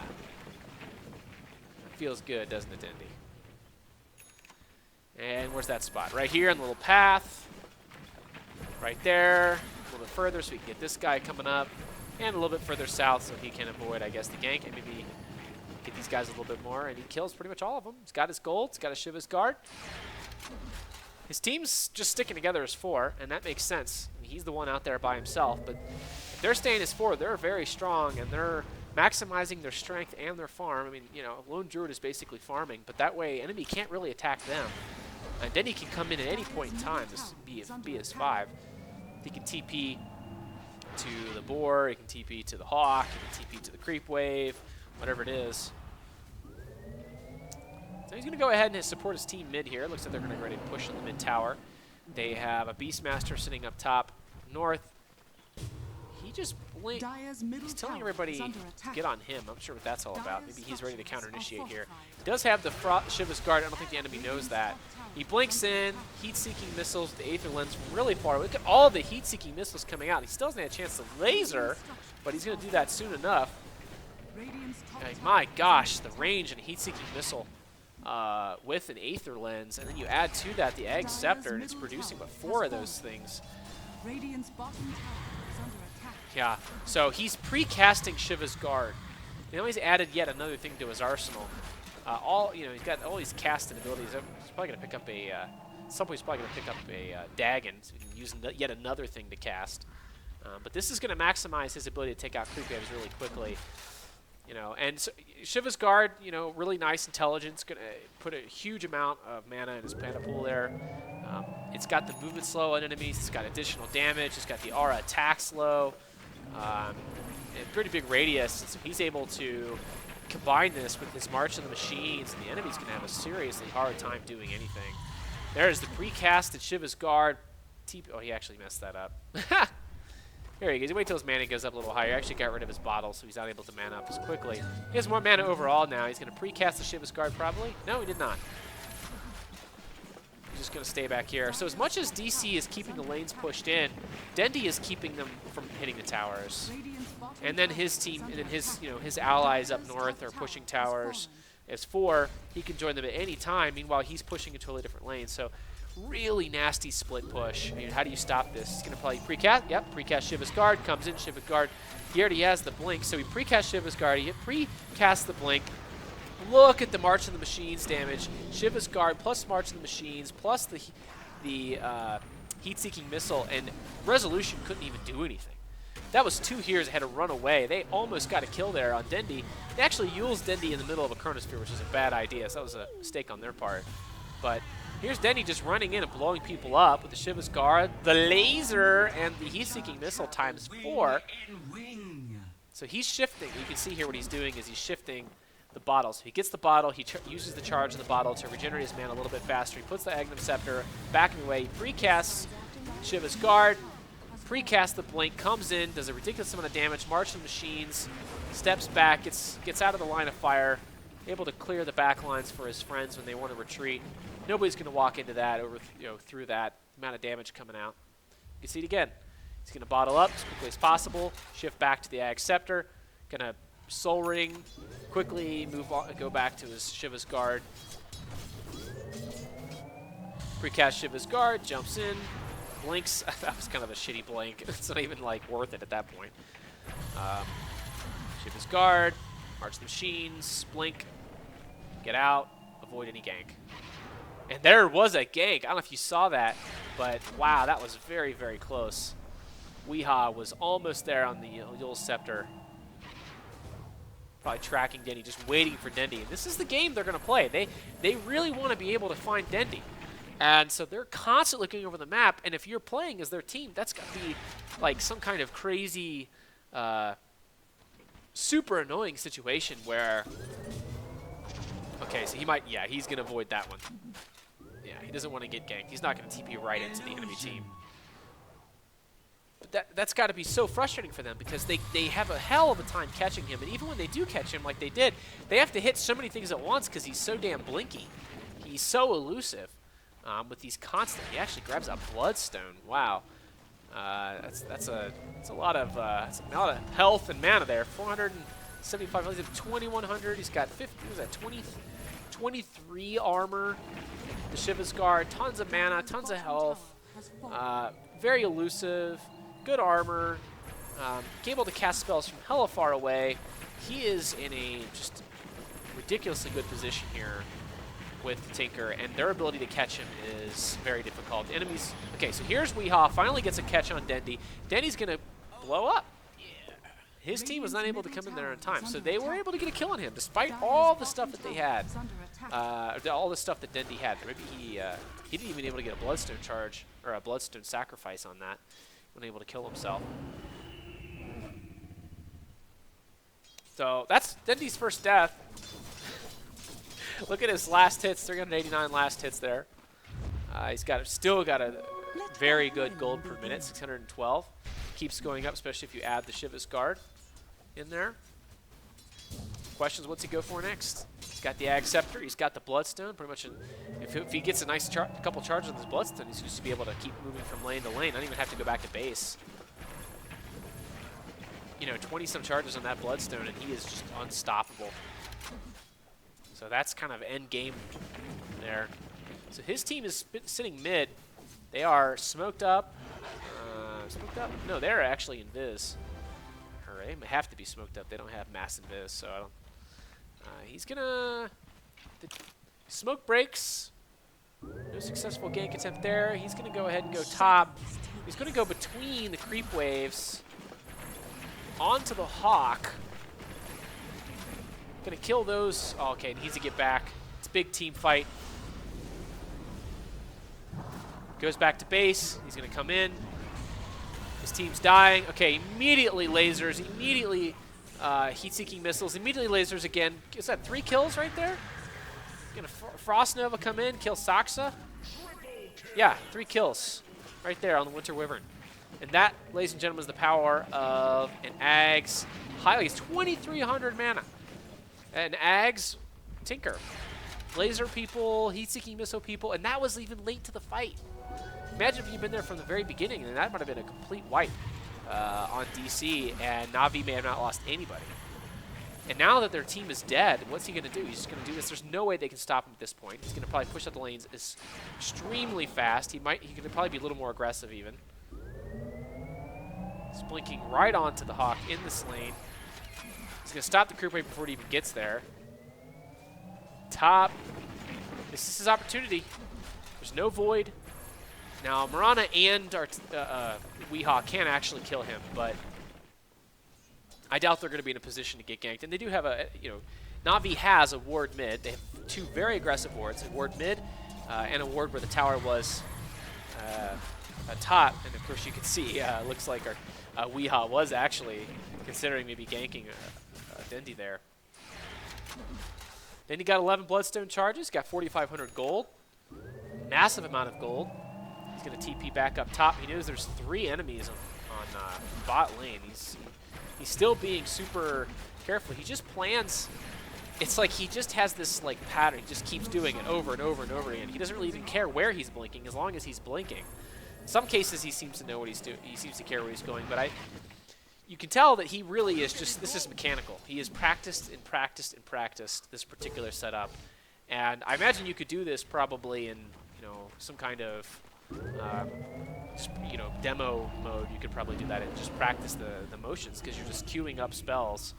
Feels good, doesn't it, Dendi? And where's that spot? Right here on the little path. Right there. A little bit further so we can get this guy coming up. And a little bit further south so he can avoid, I guess, the gank. And maybe get these guys a little bit more. And he kills pretty much all of them. He's got his gold. He's got his Shiva's Guard. His team's just sticking together as 4, and that makes sense. I mean, he's the one out there by himself. But if they're staying as 4, they're very strong, and they're maximizing their strength and their farm. I mean, you know, Lone Druid is basically farming, but that way enemy can't really attack them. And Dendi can come in at any point in time. This be his 5. He can TP to the boar, he can TP to the hawk, he can TP to the creep wave, whatever it is. So he's going to go ahead and support his team mid here. Looks like they're going to get ready to push on the mid tower. They have a Beastmaster sitting up top north. He just blinked. He's telling everybody to get on him. I'm not sure what that's all about. Maybe he's ready to counter-initiate here. He does have the Shiva's Guard. I don't think the enemy knows that. He blinks in, heat-seeking missiles with the Aether Lens from really far. Look at all the heat-seeking missiles coming out. He still doesn't have a chance to laser, but he's going to do that soon enough. My gosh, the range and heat-seeking missile with an Aether Lens, and then you add to that the Egg Scepter, and it's producing about 4 of those things. Yeah, so he's pre-casting Shiva's Guard. You know, he's added yet another thing to his arsenal. He's got all these casting abilities. He's probably going to pick up at some point he's probably going to pick up a Dagon, so he can use yet another thing to cast. But this is going to maximize his ability to take out creep waves really quickly. You know, and so Shiva's Guard, you know, really nice intelligence, going to put a huge amount of mana in his mana pool there. It's got the movement slow on enemies. It's got additional damage. It's got the aura attack slow. And pretty big radius, so he's able to combine this with his March of the Machines, and the enemy's going to have a seriously hard time doing anything. There's the pre-casted Shiva's Guard. Oh, he actually messed that up. Here he goes. Wait till his mana goes up a little higher. He actually got rid of his bottle, so he's not able to mana up as quickly. He has more mana overall now. He's going to pre-cast the Shiva's Guard probably. No, he did not. He's just going to stay back here. So as much as DC is keeping the lanes pushed in, Dendi is keeping them from hitting the towers. And then his team, and then his allies up north are pushing towers. As 4, he can join them at any time. Meanwhile, he's pushing a totally different lane. So really nasty split push. I mean, how do you stop this? He's going to probably precast. Yep, precast Shiva's Guard. Comes in Shiva's Guard. He already has the blink. So he precast Shiva's Guard. He precast the blink. Look at the March of the Machines damage. Shiva's Guard plus March of the Machines plus the heat-seeking missile, and Resolution couldn't even do anything. That was 2 heroes that had to run away. They almost got a kill there on Dendi. They actually used Dendi in the middle of a Chronosphere, which is a bad idea, so that was a mistake on their part. But here's Dendi just running in and blowing people up with the Shiva's Guard, the laser, and the heat-seeking missile times 4. So he's shifting. You can see here what he's doing is he's shifting the bottle. So he gets the bottle, he uses the charge of the bottle to regenerate his mana a little bit faster. He puts the Agnum Scepter back in the way, precasts Shiva's Guard, precasts the blink, comes in, does a ridiculous amount of damage, March of the Machines, steps back, gets out of the line of fire, able to clear the back lines for his friends when they want to retreat. Nobody's going to walk into that through that amount of damage coming out. You can see it again. He's going to bottle up as quickly as possible, shift back to the Ag Scepter, going to Soul Ring, quickly move on, go back to his Shiva's Guard. Precast Shiva's Guard, jumps in, blinks. That was kind of a shitty blink. It's not even like worth it at that point. Shiva's Guard, March the Machines, blink, get out, avoid any gank. And there was a gank. I don't know if you saw that, but wow, that was very, very close. Weehaw was almost there on the Yule Scepter. Probably tracking Dendi, just waiting for Dendi. And this is the game they're going to play. They really want to be able to find Dendi. And so they're constantly looking over the map, and if you're playing as their team, that's got to be like some kind of crazy, super annoying situation where, okay, so he might, yeah, he's going to avoid that one. Yeah, he doesn't want to get ganked. He's not going to TP right into the enemy team. But that's got to be so frustrating for them because they have a hell of a time catching him, and even when they do catch him like they did, they have to hit so many things at once because he's so damn blinky. He's so elusive. With these constant, he actually grabs a Bloodstone. Wow, that's a lot of health and mana there. 475. He's at 2100. He's got 50. What was that? 23 armor. The Shiva's Guard. Tons of mana. Tons of health. Very elusive. Good armor. Able to cast spells from hella far away. He is in a just ridiculously good position here with Tinker, and their ability to catch him is very difficult. The enemies, okay, so here's Weehaw, finally gets a catch on Dendi. Dendi's gonna blow up. Yeah. His team was not able to come in there in time, so they were able to get a kill on him, despite all the stuff that they had, all the stuff that Dendi had. Maybe he didn't even able to get a Bloodstone charge, or a Bloodstone sacrifice on that, when able to kill himself. So that's Dendi's first death. Look at his last hits, 389 last hits there. He's still got a very good gold per minute, 612. Keeps going up, especially if you add the Shiva's Guard in there. Questions, what's he go for next? He's got the Ag Scepter, he's got the Bloodstone. Pretty much, if he gets a nice couple charges on his Bloodstone, he's just to be able to keep moving from lane to lane. Not even have to go back to base. You know, 20-some charges on that Bloodstone, and he is just unstoppable. So that's kind of end game there. So his team is sitting mid. They are smoked up. Smoked up? No, they're actually in Viz. Or they have to be smoked up. They don't have mass in Viz, so I don't. He's gonna. The smoke breaks. No successful gank attempt there. He's gonna go ahead and go top. He's gonna go between the creep waves onto the Hawk. Gonna kill those. Oh, okay, needs to get back. It's a big team fight. Goes back to base. He's gonna come in. His team's dying. Okay, immediately lasers. Immediately heat-seeking missiles. Immediately lasers again. Is that 3 kills right there? Gonna Frost Nova come in, kill Saksa. Yeah, 3 kills right there on the Winter Wyvern. And that, ladies and gentlemen, is the power of an Ag's highly. It's 2,300 mana. And Ag's Tinker. Laser people, heat-seeking missile people, and that was even late to the fight. Imagine if you'd been there from the very beginning, and that might have been a complete wipe on DC, and Navi may have not lost anybody. And now that their team is dead, what's he going to do? He's just going to do this. There's no way they can stop him at this point. He's going to probably push up the lanes extremely fast. He could probably be a little more aggressive even. He's blinking right onto the Hawk in this lane. He's going to stop the creep wave before it even gets there. Top. This is his opportunity. There's no void. Now, Marana and Weehaw can actually kill him, but I doubt they're going to be in a position to get ganked. And they do have Navi has a ward mid. They have 2 very aggressive wards, a ward mid and a ward where the tower was a top. And of course, you can see, looks like our Weehaw was actually considering maybe ganking Dendi there. Dendi got 11 Bloodstone charges, got 4,500 gold. Massive amount of gold. He's going to TP back up top. He knows there's 3 enemies on bot lane. He's still being super careful. He just plans it's like he just has this like pattern. He just keeps doing it over and over and over again. He doesn't really even care where he's blinking as long as he's blinking. In some cases, he seems to know what he's doing. He seems to care where he's going, but you can tell that he really is just, this is mechanical. He has practiced and practiced and practiced this particular setup. And I imagine you could do this probably in, some kind of, demo mode. You could probably do that and just practice the motions because you're just queuing up spells.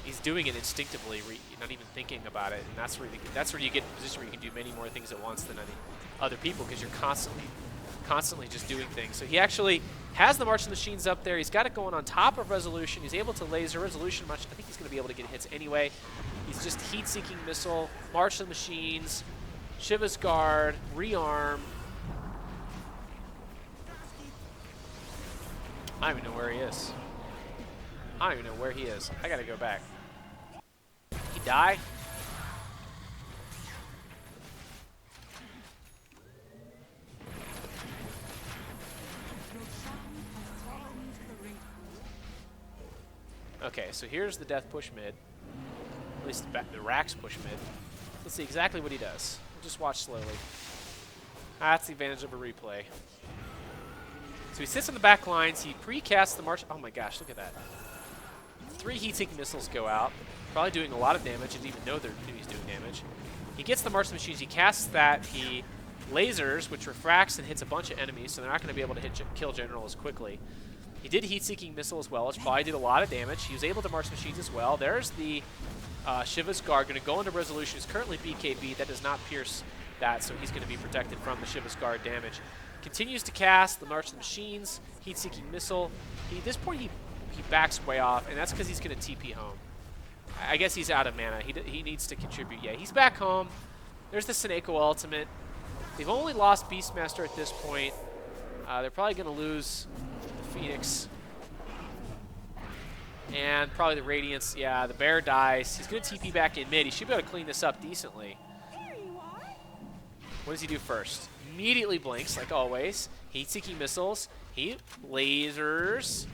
He's doing it instinctively, not even thinking about it, and that's where you get in a position where you can do many more things at once than any other people because you're constantly just doing things. So he actually has the March of the Machines up there. He's got it going on top of Resolution. He's able to laser Resolution much. I think he's going to be able to get hits anyway. He's just Heat-Seeking Missile, March of the Machines, Shiva's Guard, Rearm. I don't even know where he is. I don't even know where he is. I gotta go back. He die? Okay, so here's the death push mid. At least the Rax push mid. Let's see exactly what he does. We'll just watch slowly. That's the advantage of a replay. So he sits in the back lines. He pre-casts the March. Oh my gosh, look at that. 3 heat-seeking missiles go out, probably doing a lot of damage. Didn't even know he's doing damage. He gets the March of the Machines. He casts that. He lasers, which refracts and hits a bunch of enemies, so they're not going to be able to kill General as quickly. He did Heat-Seeking Missile as well, which probably did a lot of damage. He was able to March the Machines as well. There's the Shiva's Guard going to go into Resolution. It's currently BKB. That does not pierce that, so he's going to be protected from the Shiva's Guard damage. Continues to cast the March of the Machines, Heat-Seeking Missile. At this point, he backs way off, and that's because he's going to TP home. I guess he's out of mana. He needs to contribute. Yeah, he's back home. There's the Seneko ultimate. They've only lost Beastmaster at this point. They're probably going to lose the Phoenix. And probably the Radiance. Yeah, the Bear dies. He's going to TP back in mid. He should be able to clean this up decently. What does he do first? Immediately blinks, like always. Heat-Seeking Missiles. He lasers.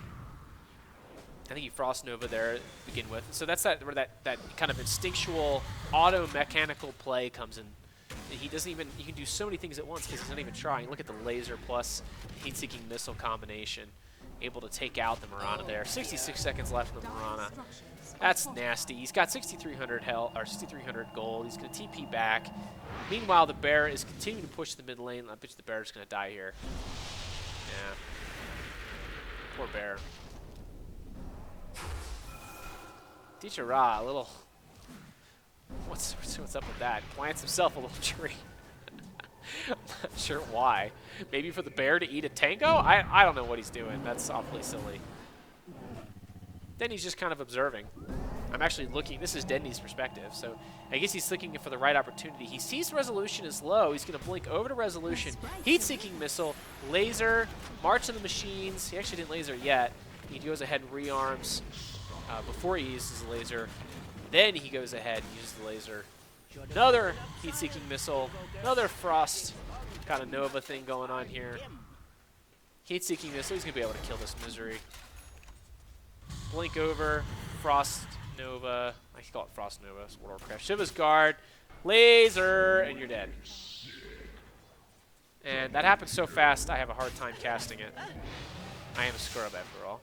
I think he Frost Nova there to begin with. So that's where that kind of instinctual auto-mechanical play comes in. He doesn't even, you can do so many things at once because he's not even trying. Look at the laser plus Heat-Seeking Missile combination. Able to take out the Mirana there. 66 seconds left in the Mirana. That's nasty. He's got 6,300 health, or 6,300 gold. He's going to TP back. Meanwhile, the Bear is continuing to push the mid lane. I bet you the Bear is going to die here. Yeah. Poor Bear. Dichara, a little. What's up with that? Plants himself a little tree. I'm not sure why. Maybe for the Bear to eat a tango? I don't know what he's doing. That's awfully silly. Then he's just kind of observing. I'm actually looking. This is Dendi's perspective, so I guess he's looking for the right opportunity. He sees Resolution is low. He's going to blink over to Resolution. Heat-Seeking Missile, laser, March of the Machines. He actually didn't laser yet. He goes ahead and rearms before he uses the laser. Then he goes ahead and uses the laser. Another Heat-Seeking Missile, another Frost kind of Nova thing going on here. Heat-Seeking Missile, he's going to be able to kill this misery. Blink over, Frost Nova. I can call it Frost Nova. It's World of Warcraft. Shiva's Guard, laser, and you're dead. And that happens so fast, I have a hard time casting it. I am a scrub after all.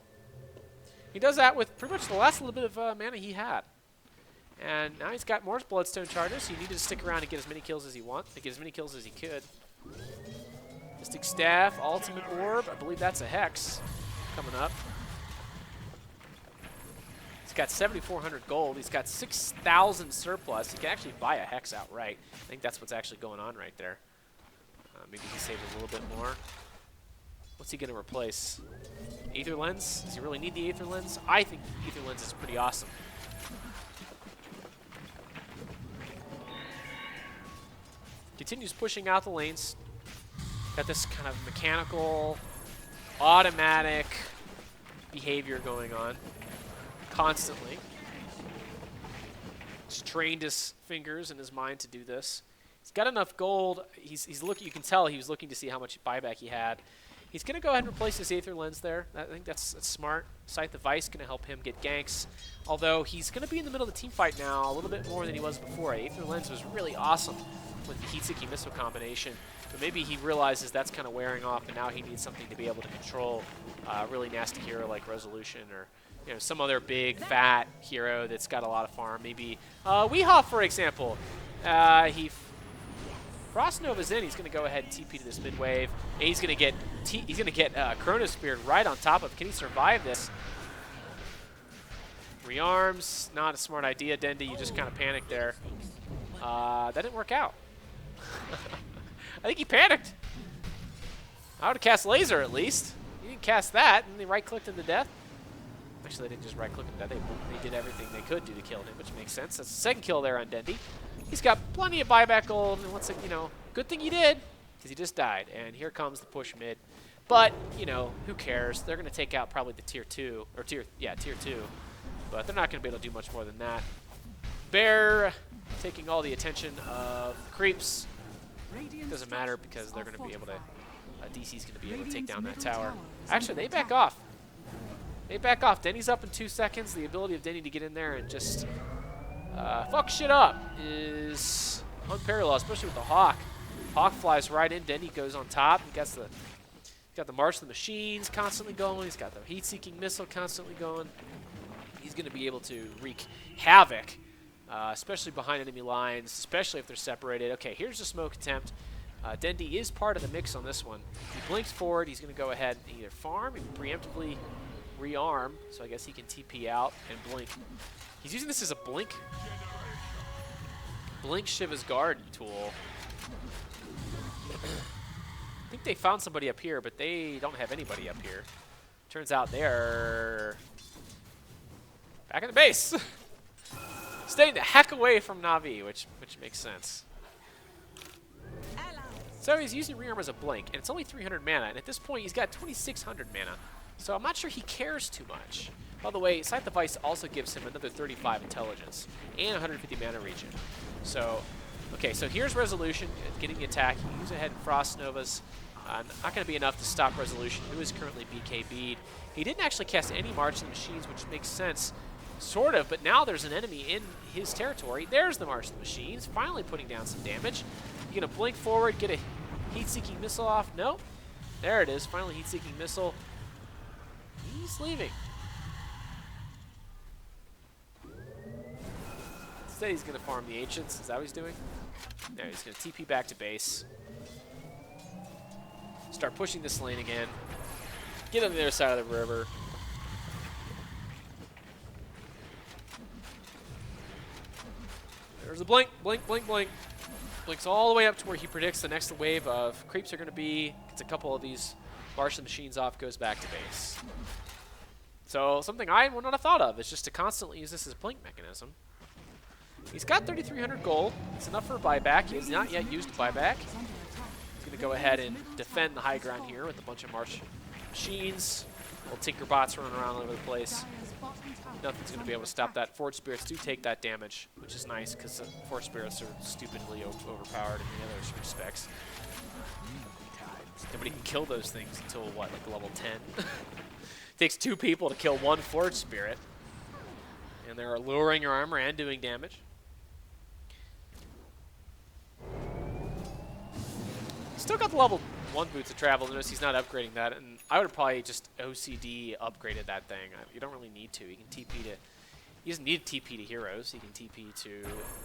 He does that with pretty much the last little bit of mana he had. And now he's got more Bloodstone charges, so he needed to stick around and get as many kills as he get as many kills as he could. Mystic Staff, Ultimate Orb. I believe that's a Hex coming up. He's got 7,400 gold. He's got 6,000 surplus. He can actually buy a Hex outright. I think that's what's actually going on right there. Maybe he saved a little bit more. What's he going to replace? Aether Lens? Does he really need the Aether Lens? I think Aether Lens is pretty awesome. Continues pushing out the lanes. Got this kind of mechanical, automatic behavior going on constantly. He's trained his fingers and his mind to do this. He's got enough gold. He's looking. You can tell he was looking to see how much buyback he had. He's going to go ahead and replace his Aether Lens there. I think that's smart. Scythe of Vice going to help him get ganks. Although he's going to be in the middle of the team fight now a little bit more than he was before. Aether Lens was really awesome with the Heat-Seeking Missile combination. But maybe he realizes that's kind of wearing off, and now he needs something to be able to control a really nasty hero like Resolution, or some other big, fat hero that's got a lot of farm. Maybe Weehaw, for example. Frost Nova's in. He's going to go ahead and TP to this mid wave. And he's going to get Chrono Spear right on top of. Can he survive this? Rearms, not a smart idea, Dendi. You just kind of panicked there. That didn't work out. I think he panicked. I would have cast Laser at least. He didn't cast that, and they right-clicked him to death. Actually, they didn't just right-click him to death. They did everything they could do to kill him, which makes sense. That's the second kill there on Dendi. He's got plenty of buyback gold, and what's it, good thing he did, because he just died. And here comes the push mid. But, who cares? They're going to take out probably the tier 2, or tier 2. But they're not going to be able to do much more than that. Bear taking all the attention of the creeps. Doesn't matter because they're going to be able to, DC's going to be able to take down that tower. Actually, they back off. They back off. Denny's up in 2 seconds. The ability of Denny to get in there and just fuck shit up is unparalleled, especially with the Hawk. Hawk flies right in. Denny goes on top. He got the March of the Machines constantly going. He's got the Heat-Seeking Missile constantly going. He's going to be able to wreak havoc, especially behind enemy lines, especially if they're separated. Okay, here's the smoke attempt. Dendi is part of the mix on this one. He blinks forward. He's going to go ahead and either farm and preemptively rearm, so I guess he can TP out and blink. He's using this as a blink Shiva's Guard tool. I think they found somebody up here, but they don't have anybody up here. Turns out they're back in the base. Staying the heck away from Navi, which makes sense. So he's using Rearm as a blink, and it's only 300 mana, and at this point he's got 2,600 mana. So I'm not sure he cares too much. By the way, Scythe of Vice also gives him another 35 intelligence and 150 mana regen. So, okay, so here's Resolution getting the attack. He moves ahead in Frost Novas. Not going to be enough to stop Resolution, who is currently BKB'd. He didn't actually cast any March of the Machines, which makes sense, sort of, but now there's an enemy in his territory. There's the March of the Machines, finally putting down some damage. You're going to blink forward, get a Heat-Seeking Missile off. Nope. There it is, finally Heat-Seeking Missile. He's leaving. Instead, he's going to farm the Ancients. Is that what he's doing? No, he's going to TP back to base. Start pushing this lane again. Get on the other side of the river. There's a blink, blink, blink, blink. Blinks all the way up to where he predicts the next wave of creeps are going to be. Gets a couple of these March the Machines off, goes back to base. So something I would not have thought of is just to constantly use this as a blink mechanism. He's got 3,300 gold. It's enough for a buyback. He has not yet used a buyback. He's going to go ahead and defend the high ground here with a bunch of March Machines. Little Tinker Bots running around all over the place. Nothing's going to be able to stop that. Forge Spirits do take that damage, which is nice because Forge Spirits are stupidly overpowered in the other respects. Nobody can kill those things until, what, like level 10? Takes 2 people to kill 1 Forge Spirit. And they're lowering your armor and doing damage. Still got the level 1 Boots of Travel. Notice he's not upgrading that. And I would have probably just OCD upgraded that thing. You don't really need to. You can TP to... He doesn't need to TP to heroes. He can TP to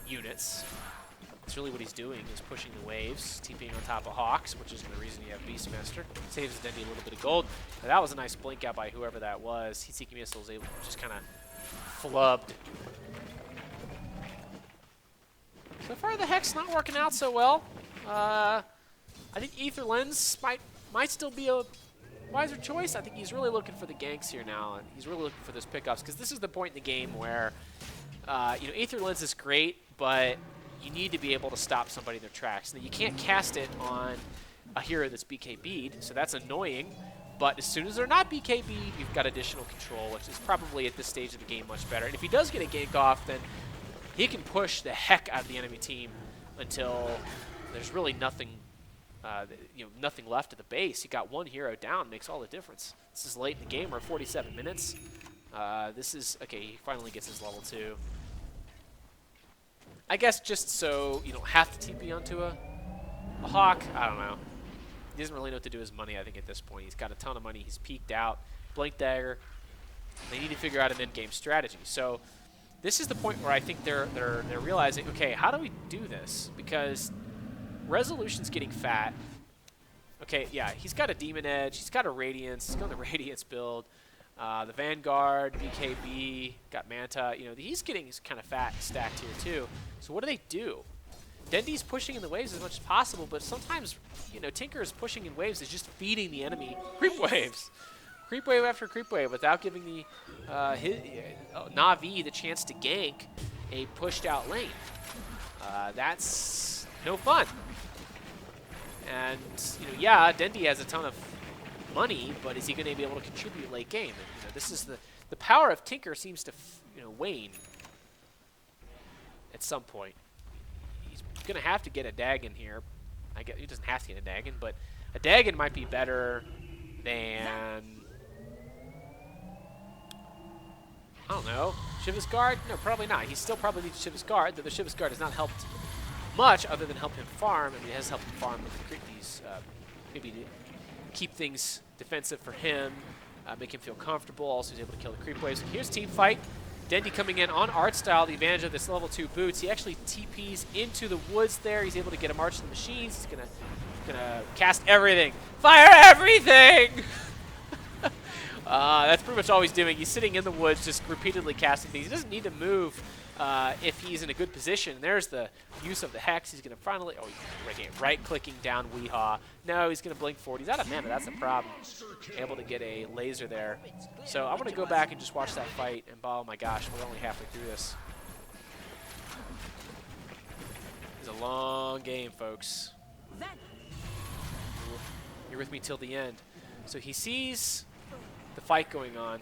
units. That's really what he's doing, is pushing the waves, TPing on top of Hawks, which is the reason you have Beastmaster. Saves Dendi a little bit of gold. But that was a nice blink out by whoever that was. Heat-Seeking Missile was able to just kind of flubbed. So far, the Hex not working out so well. I think Aether Lens might still be a wiser choice. I think he's really looking for the ganks here now, and he's really looking for those pickups, because this is the point in the game where, Aether Lens is great, but you need to be able to stop somebody in their tracks. Now, you can't cast it on a hero that's BKB'd, so that's annoying. But as soon as they're not BKB'd, you've got additional control, which is probably at this stage of the game much better. And if he does get a gank off, then he can push the heck out of the enemy team until there's really nothing nothing left of the base. You got one hero down, makes all the difference. This is late in the game. We're at 47 minutes. This is okay. He finally gets his level 2. I guess just so you don't have to TP onto a Hawk. I don't know. He doesn't really know what to do with his money. I think at this point he's got a ton of money. He's peaked out. Blink Dagger. They need to figure out an end-game strategy. So this is the point where I think they're realizing, okay, how do we do this? Because Resolution's getting fat. Okay, yeah, he's got a Demon Edge. He's got a Radiance. He's got the Radiance build. The Vanguard, BKB, got Manta. He's getting kind of fat stacked here too. So what do? Dendi's pushing in the waves as much as possible, but sometimes, Tinker is pushing in waves is just feeding the enemy creep waves. Creep wave after creep wave without giving the NAVI the chance to gank a pushed out lane. That's no fun. And, yeah, Dendi has a ton of money, but is he going to be able to contribute late game? And, this is the power of Tinker seems to, wane at some point. He's going to have to get a Dagon here. I guess he doesn't have to get a Dagon, but a Dagon might be better than, I don't know, Shiva's Guard? No, probably not. He still probably needs Shiva's Guard, though the Shiva's Guard has not helped much other than help him farm. I mean, it has helped him farm with these, maybe to keep things defensive for him, make him feel comfortable. Also, he's able to kill the creep waves. Here's team fight. Dendi coming in on art style, the advantage of this level 2 boots. He actually TPs into the woods there. He's able to get a march to the machines. He's gonna cast everything. Fire everything! That's pretty much all he's doing. He's sitting in the woods just repeatedly casting things. He doesn't need to move if he's in a good position. There's the use of the Hex. He's going to finally... Oh, he's right-clicking down Weehaw. No, he's going to blink forward. He's out of mana. That's a problem. Able to get a laser there. So I'm going to go back and just watch that fight. And oh my gosh, we're only halfway through this. It's a long game, folks. You're with me till the end. So he sees the fight going on.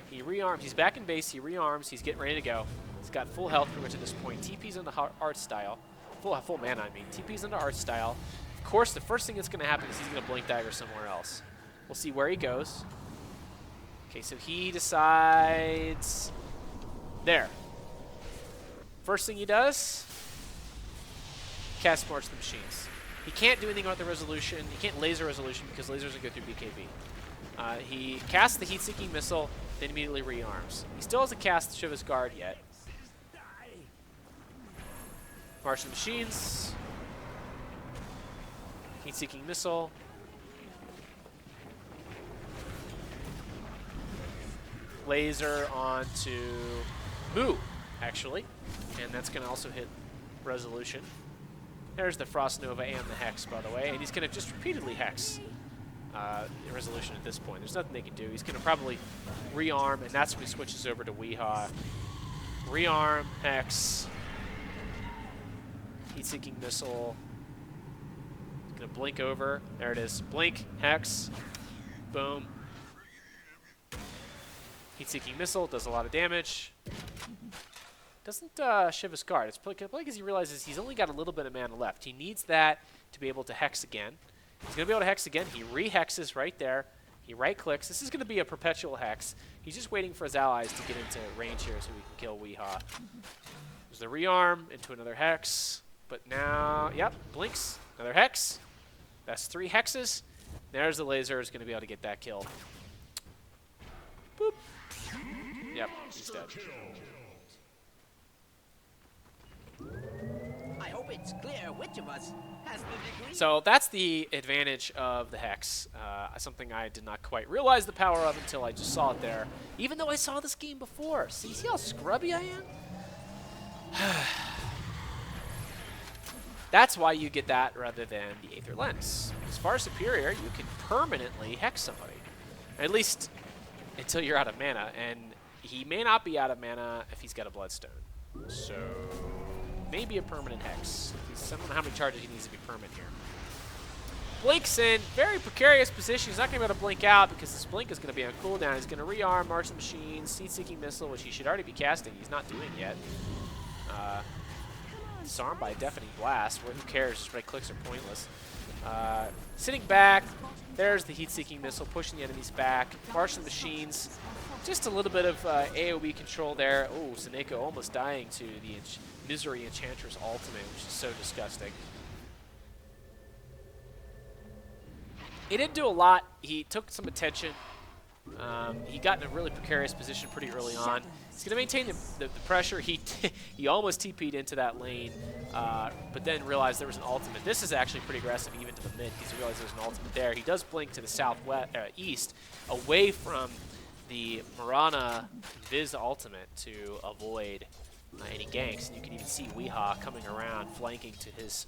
He rearms. He's back in base. He rearms. He's getting ready to go. He's got full health pretty much at this point. TP's into art style. Full mana, I mean. TP's into art style. Of course, the first thing that's going to happen is he's going to blink dagger somewhere else. We'll see where he goes. Okay, so he decides... There. First thing he does, cast March the Machines. He can't do anything about the resolution. He can't laser resolution because lasers will go through BKB. He casts the heat-seeking missile, then immediately rearms. He still hasn't cast Shiva's Guard yet. March the Machines. Heat-seeking missile. Laser onto Moo, actually. And that's going to also hit resolution. There's the Frost Nova and the Hex, by the way. And he's going to just repeatedly Hex resolution at this point. There's nothing they can do. He's going to probably rearm, and that's when he switches over to Weehaw. Rearm, Hex. Heat-seeking missile. He's going to blink over. There it is. Blink, Hex. Boom. Heat-seeking missile does a lot of damage. Doesn't Shiva's Guard. It's because he realizes he's only got a little bit of mana left. He needs that to be able to Hex again. He's going to be able to Hex again. He re-hexes right there. He right-clicks. This is going to be a perpetual Hex. He's just waiting for his allies to get into range here so we can kill Weehaw. There's the rearm into another Hex. But now, yep, blinks. Another Hex. That's 3 Hexes. There's the laser. Is going to be able to get that kill. Boop. Yep, he's dead. I hope it's clear which of us has the degree. So that's the advantage of the Hex. Something I did not quite realize the power of until I just saw it there. Even though I saw this game before. See how scrubby I am? That's why you get that rather than the Aether Lens. As far as superior, you can permanently Hex somebody. At least until you're out of mana. And he may not be out of mana if he's got a Bloodstone. So... maybe a permanent Hex. I don't know how many charges he needs to be permanent here. Blinks in. Very precarious position. He's not going to be able to blink out because this blink is going to be on cooldown. He's going to rearm, March the Machines, Seed-Seeking Missile, which he should already be casting. He's not doing yet. disarmed by a deafening blast. Where who cares? Just right clicks are pointless. Sitting back, there's the heat-seeking missile pushing the enemies back. Martian machines, just a little bit of AoE control there. Oh, Seneko almost dying to the Misery Enchantress ultimate, which is so disgusting. He didn't do a lot. He took some attention. He got in a really precarious position pretty early on. He's going to maintain the pressure. He almost TP'd into that lane, but then realized there was an ultimate. This is actually pretty aggressive even to the mid because he realized there's an ultimate there. He does blink to the southwest, east, away from the Mirana Viz ultimate to avoid any ganks. And you can even see Weehaw coming around, flanking to his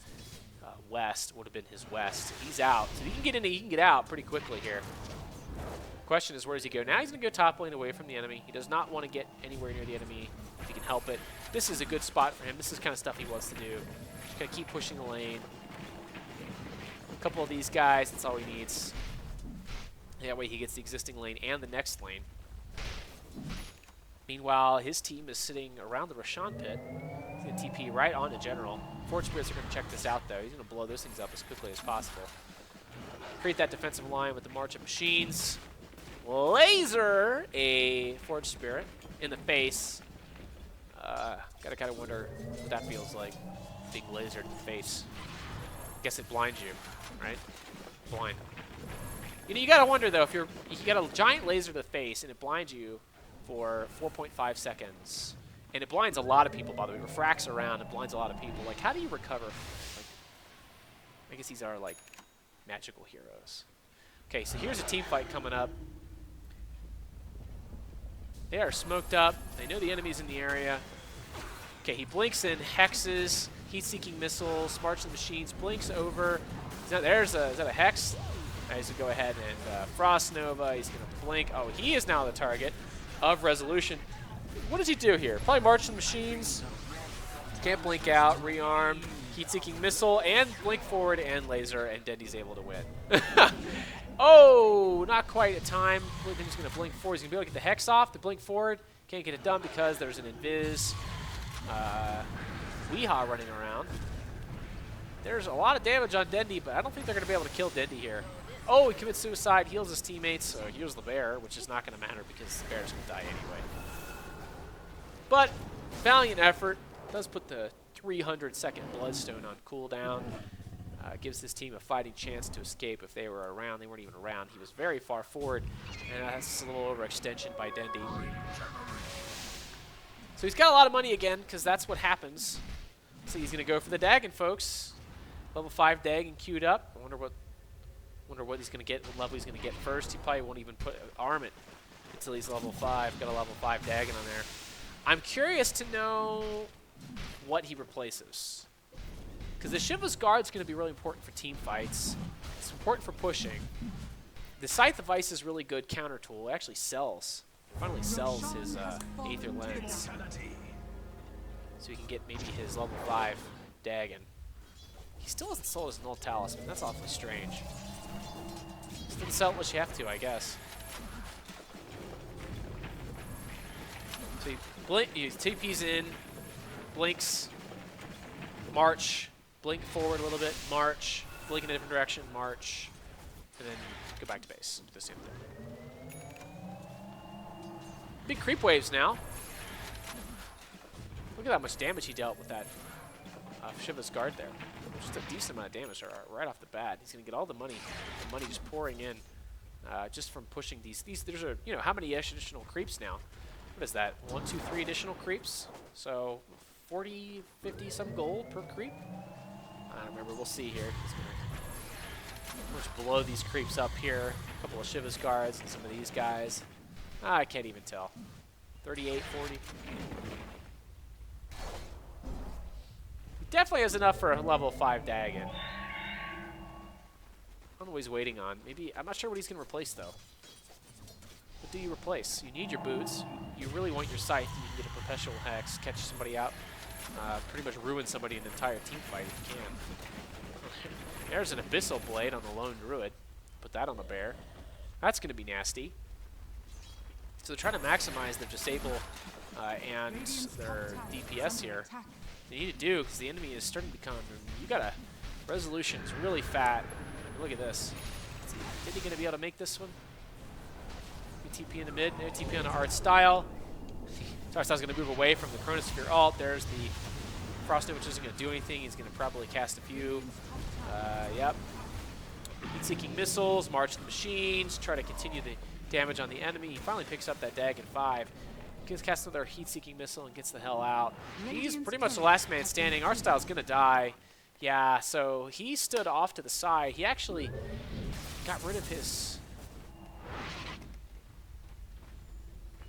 west, would have been his west. He's out. So he can get in, he can get out pretty quickly here. Question is, where does he go? Now he's going to go top lane away from the enemy. He does not want to get anywhere near the enemy if he can help it. This is a good spot for him. This is kind of stuff he wants to do. Just going to keep pushing the lane. A couple of these guys, that's all he needs. That way he gets the existing lane and the next lane. Meanwhile, his team is sitting around the Roshan pit. He's going to TP right onto General. Forge Spirits are going to check this out, though. He's going to blow those things up as quickly as possible. Create that defensive line with the March of Machines. Laser a Forge Spirit in the face. Gotta kind of wonder what that feels like, being lasered in the face. Guess it blinds you, right? Blind. You know, you gotta wonder though, if you got a giant laser to the face and it blinds you for 4.5 seconds, and it blinds a lot of people, by the way, refracts around, it blinds a lot of people. Like, how do you recover? Like, I guess these are like magical heroes. Okay, so here's a team fight coming up. They are smoked up. They know the enemy's in the area. Okay, he blinks in hexes, heat-seeking missiles, marching machines, blinks over. Is that a hex? He's going to go ahead and Frost Nova. He's going to blink. Oh, he is now the target of Resolution. What does he do here? Probably marching machines. Can't blink out, rearm, heat-seeking missile, and blink forward and laser, and Dendi's able to win. Oh, not quite a time. He's going to blink forward. He's going to be able to get the hex off, the blink forward. Can't get it done because there's an invis. Weehaw running around. There's a lot of damage on Dendi, but I don't think they're going to be able to kill Dendi here. Oh, he commits suicide, heals his teammates, heals the bear, which is not going to matter because the bear's going to die anyway. But, valiant effort. Does put the 300-second Bloodstone on cooldown. Gives this team a fighting chance to escape if they were around. They weren't even around. He was very far forward, and that's a little overextension by Dendi. So he's got a lot of money again, because that's what happens. So he's going to go for the Dagon, folks. Level 5 Dagon queued up. I wonder what he's going to get, what level he's going to get first. He probably won't even arm it until he's level 5. Got a level 5 Dagon on there. I'm curious to know what he replaces. Because the Shiva's Guard is going to be really important for team fights. It's important for pushing. The Scythe of Ice is really good counter tool. It actually sells. Finally sells his Aether Lens. So he can get maybe his level 5 Dagon. He still hasn't sold his Null Talisman. That's awfully strange. Just didn't sell it unless you have to, I guess. So he TP's in, blinks, march, blink forward a little bit, march, blink in a different direction, march, and then go back to base. Do the same thing. Big creep waves now. Look at how much damage he dealt with that Shiva's Guard there. Just a decent amount of damage right off the bat. He's going to get all the money just pouring in just from pushing these. There's a, you know, how many additional creeps now? What is that? 1, 2, 3 additional creeps? So 40, 50 some gold per creep? I don't remember. We'll see here. He's going to blow these creeps up here. A couple of Shiva's Guards and some of these guys. I can't even tell. 38, 40. He definitely has enough for a level 5 Dagon. I don't know what he's waiting on. Maybe, I'm not sure what he's going to replace though. What do you replace? You need your boots. You really want your Scythe. You can get a Perpetual Hex, catch somebody out, pretty much ruin somebody in an entire team fight if you can. There's an Abyssal Blade on the Lone Druid. Put that on the bear. That's going to be nasty. So they're trying to maximize their disable and their DPS here. they need to do, because the enemy is starting to become, you got a resolution's really fat. Look at this. Is he going to be able to make this one? TP in the mid, no TP on the art style. Art style's going to move away from the Chronosphere ult. There's the Frost Nova, which isn't going to do anything. He's going to probably cast a few. Yep. Heat-seeking missiles, march the machines, try to continue the damage on the enemy. He finally picks up that Dagon 5. Gets cast another heat-seeking missile and gets the hell out. He's pretty much the last man standing. Art style's going to die. Yeah, so he stood off to the side. He actually got rid of his...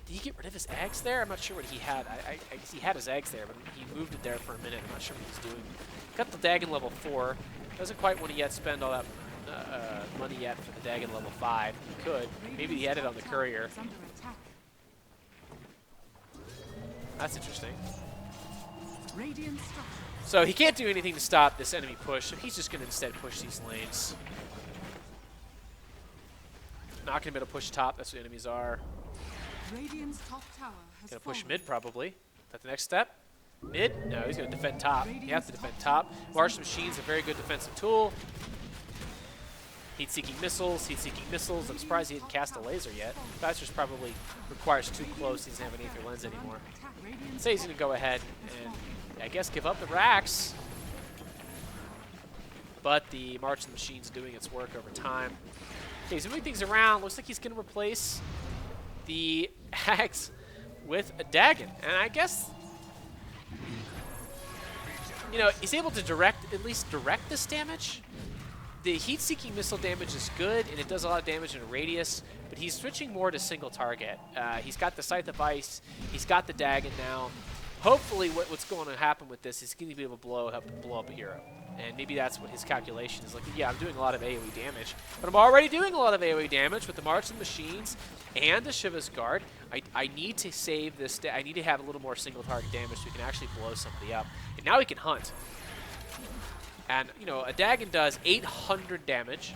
Did he get rid of his eggs there? I'm not sure what he had. I guess he had his eggs there, but he moved it there for a minute. I'm not sure what he's doing. Got the Dagon level 4. Doesn't quite want to yet spend all that money yet for the Dagon level 5. He could. Maybe he had it on the courier. That's interesting. So he can't do anything to stop this enemy push, so he's just going to instead push these lanes. Not going to be able to push top. That's what enemies are. Gonna push mid probably. Is that the next step? Mid? No, he's gonna defend top. You have to defend top. March Machine's a very good defensive tool. Heat-seeking missiles, heat-seeking missiles. I'm surprised he didn't cast a laser yet. Bastard's probably requires too close. He doesn't have an Aether Lens anymore. So he's gonna go ahead and I guess give up the racks. But the March of the Machine's doing its work over time. Okay, he's moving things around. Looks like he's gonna replace the axe with a Dagon. And I guess, you know, he's able to at least direct this damage. The heat-seeking missile damage is good, and it does a lot of damage in a radius, but he's switching more to single target. He's got the Scythe of Ice. He's got the Dagon now. Hopefully what's going to happen with this is he's going to be able to blow up a hero. And maybe that's what his calculation is like. Yeah, I'm doing a lot of AoE damage, but I'm already doing a lot of AoE damage with the March of the Machines and the Shiva's Guard. I need to save this. I need to have a little more single target damage so we can actually blow somebody up. And now we can hunt. And, you know, a Dagon does 800 damage.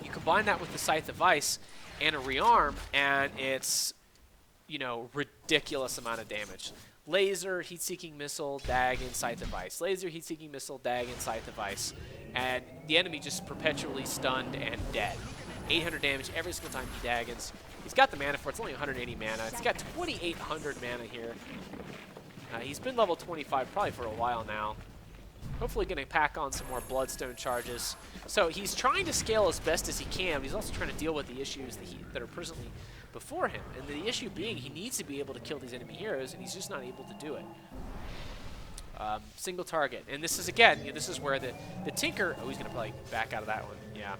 You combine that with the Scythe of Ice and a Rearm, and it's, you know, ridiculous amount of damage. Laser, heat-seeking missile, Dagon, Scythe of Ice. Laser, heat-seeking missile, Dagon, Scythe of Ice. And the enemy just perpetually stunned and dead. 800 damage every single time he Dagons. He's got the mana for it. It's only 180 mana. He's got 2,800 mana here. He's been level 25 probably for a while now. Hopefully going to pack on some more Bloodstone charges. So he's trying to scale as best as he can, but he's also trying to deal with the issues that are presently before him. And the issue being he needs to be able to kill these enemy heroes, and he's just not able to do it. Single target. And this is, again, you know, this is where the Tinker... Oh, he's going to probably back out of that one. Yeah.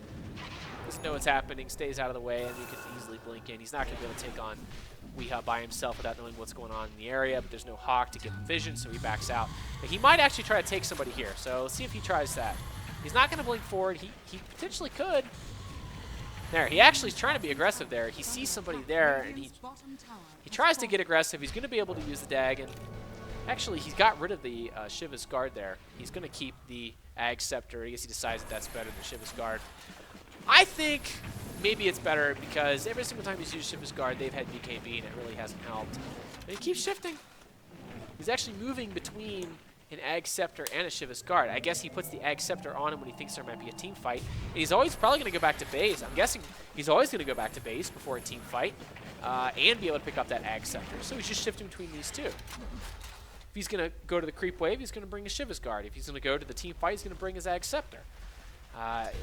Doesn't know what's happening, stays out of the way, and he can easily blink in. He's not going to be able to take on Weeha by himself without knowing what's going on in the area, but there's no Hawk to give him vision, so he backs out. But he might actually try to take somebody here, so let's see if he tries that. He's not going to blink forward. He potentially could. There, he actually is trying to be aggressive there. He sees somebody there, and he tries to get aggressive. He's going to be able to use the Dagon. Actually, he's got rid of the Shiva's Guard there. He's going to keep the Ag Scepter. I guess he decides that that's better than Shiva's Guard. I think maybe it's better because every single time he's used Shiva's Guard, they've had BKB, and it really hasn't helped. And he keeps shifting. He's actually moving between an Ag Scepter and a Shiva's Guard. I guess he puts the Ag Scepter on him when he thinks there might be a team fight. And he's always probably going to go back to base. I'm guessing he's always going to go back to base before a team fight and be able to pick up that Ag Scepter. So he's just shifting between these two. If he's going to go to the creep wave, he's going to bring his Shiva's Guard. If he's going to go to the team fight, he's going to bring his Ag Scepter.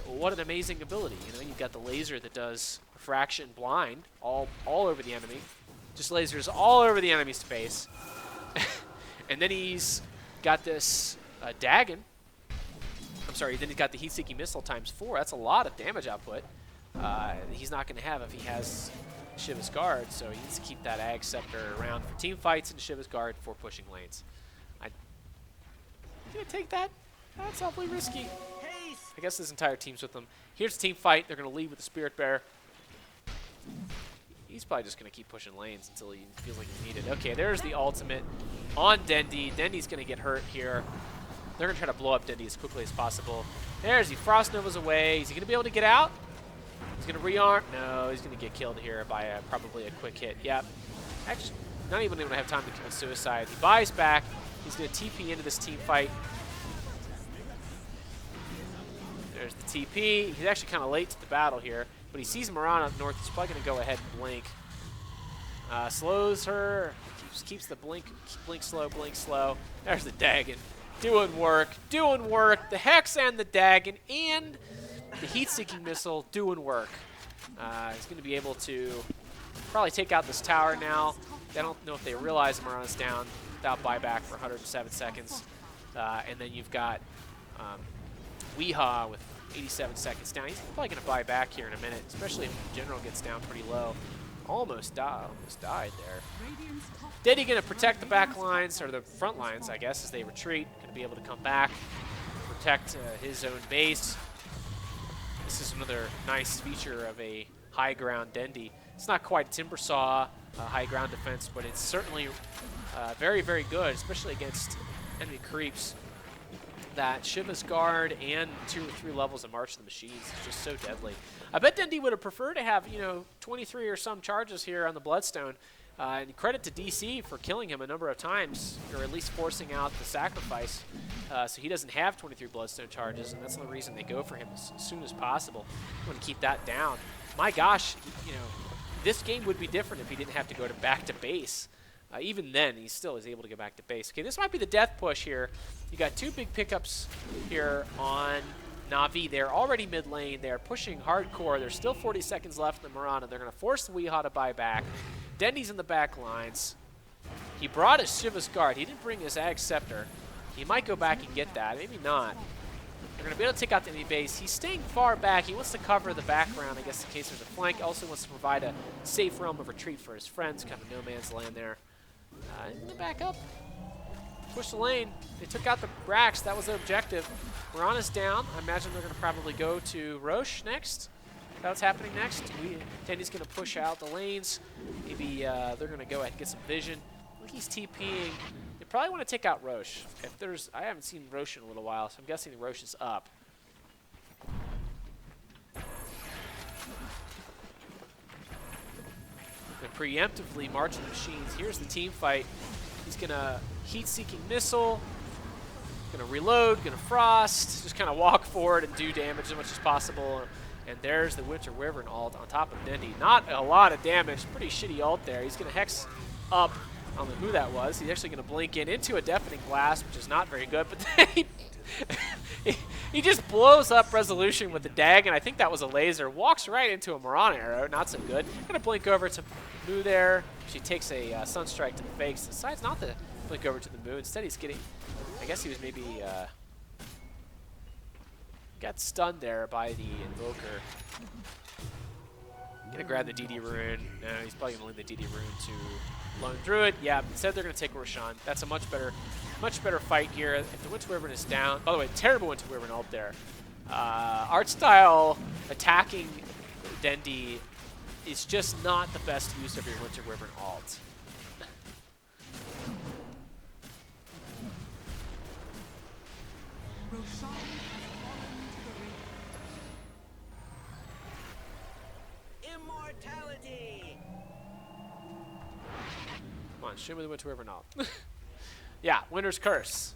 What an amazing ability. You know, you've got the laser that does refraction blind all over the enemy. Just lasers all over the enemy's face. And then he's got this Dagon. I'm sorry, then he's got the heat-seeking missile ×4. That's a lot of damage output. He's not going to have if he has Shiva's Guard, so he needs to keep that Ag Scepter around for team fights and Shiva's Guard for pushing lanes. I'm going to take that. That's awfully risky. I guess this entire team's with them. Here's a team fight. They're going to lead with the Spirit Bear. He's probably just going to keep pushing lanes until he feels like he's needed. Okay, there's the ultimate on Dendi. Dendi's going to get hurt here. They're going to try to blow up Dendi as quickly as possible. There's he. Frost Nova's away. Is he going to be able to get out? He's going to rearm. No, he's going to get killed here by probably a quick hit. Yep. Actually, not even going to have time to commit suicide. He buys back. He's going to TP into this team fight. There's the TP. He's actually kind of late to the battle here, but he sees Mirana up north. He's probably going to go ahead and blink. Slows her. Keeps the blink slow, blink slow. There's the Dagon. Doing work, doing work. The Hex and the Dagon and the heat-seeking missile doing work. He's going to be able to probably take out this tower now. I don't know if they realize Mirana's down without buyback for 107 seconds. And then you've got Weehaw with 87 seconds down. He's probably going to buy back here in a minute, especially if the general gets down pretty low. Almost died there. Dendi going to protect the back lines, or the front lines, I guess, as they retreat. Going to be able to come back, protect his own base. This is another nice feature of a high ground Dendi. It's not quite Timbersaw high ground defense, but it's certainly very, very good, especially against enemy creeps. That Shiva's Guard and 2 or 3 levels of March of the Machines is just so deadly. I bet Dendi would have preferred to have, 23 or some charges here on the Bloodstone. And credit to DC for killing him a number of times, or at least forcing out the sacrifice. So he doesn't have 23 Bloodstone charges, and that's the reason they go for him as soon as possible. I want to keep that down. My gosh, this game would be different if he didn't have to go back to base. Even then, he still is able to go back to base. Okay, this might be the death push here. You got 2 big pickups here on NAVI. They're already mid lane. They're pushing hardcore. There's still 40 seconds left in the Mirana. They're going to force the Weehaw to buy back. Dendi's in the back lines. He brought his Shiva's Guard. He didn't bring his Ag Scepter. He might go back and get that. Maybe not. They're going to be able to take out the enemy base. He's staying far back. He wants to cover the background, I guess, in case there's a flank. Also wants to provide a safe realm of retreat for his friends. Kind of no man's land there. Gonna back up. Push the lane. They took out the Brax. That was their objective. Mirana's down. I imagine they're going to probably go to Roche next. That's happening next. Dendi's going to push out the lanes. Maybe they're going to go ahead and get some vision. I think he's TPing. They probably want to take out Roche. I haven't seen Roche in a little while, so I'm guessing Roche is up. Preemptively marching the machines. Here's the team fight. He's gonna heat-seeking missile, gonna reload, gonna frost, just kind of walk forward and do damage as much as possible. And there's the Winter Wyvern ult on top of Dendi. Not a lot of damage, pretty shitty ult there. He's gonna hex up. I don't know who that was. He's actually gonna blink into a deafening blast, which is not very good. But then he just blows up Resolution with the Dagon. I think that was a laser. Walks right into a Mirana arrow. Not so good. Gonna blink over to Moo there. She takes a Sunstrike to the face. Decides not to blink over to the Moo. Instead, he's getting. I guess he was maybe got stunned there by the Invoker. Gonna grab the DD rune. No, he's probably gonna leave the DD rune to Lone Druid. Yeah, instead they're gonna take Roshan. That's a much better fight here. If the Winter Wyvern is down, by the way, terrible Winter Wyvern ult there. Art style attacking Dendi is just not the best use of your Winter Wyvern ult. Immortality. Come on, show me the Winter Wyvern ult. Yeah, Winter's Curse.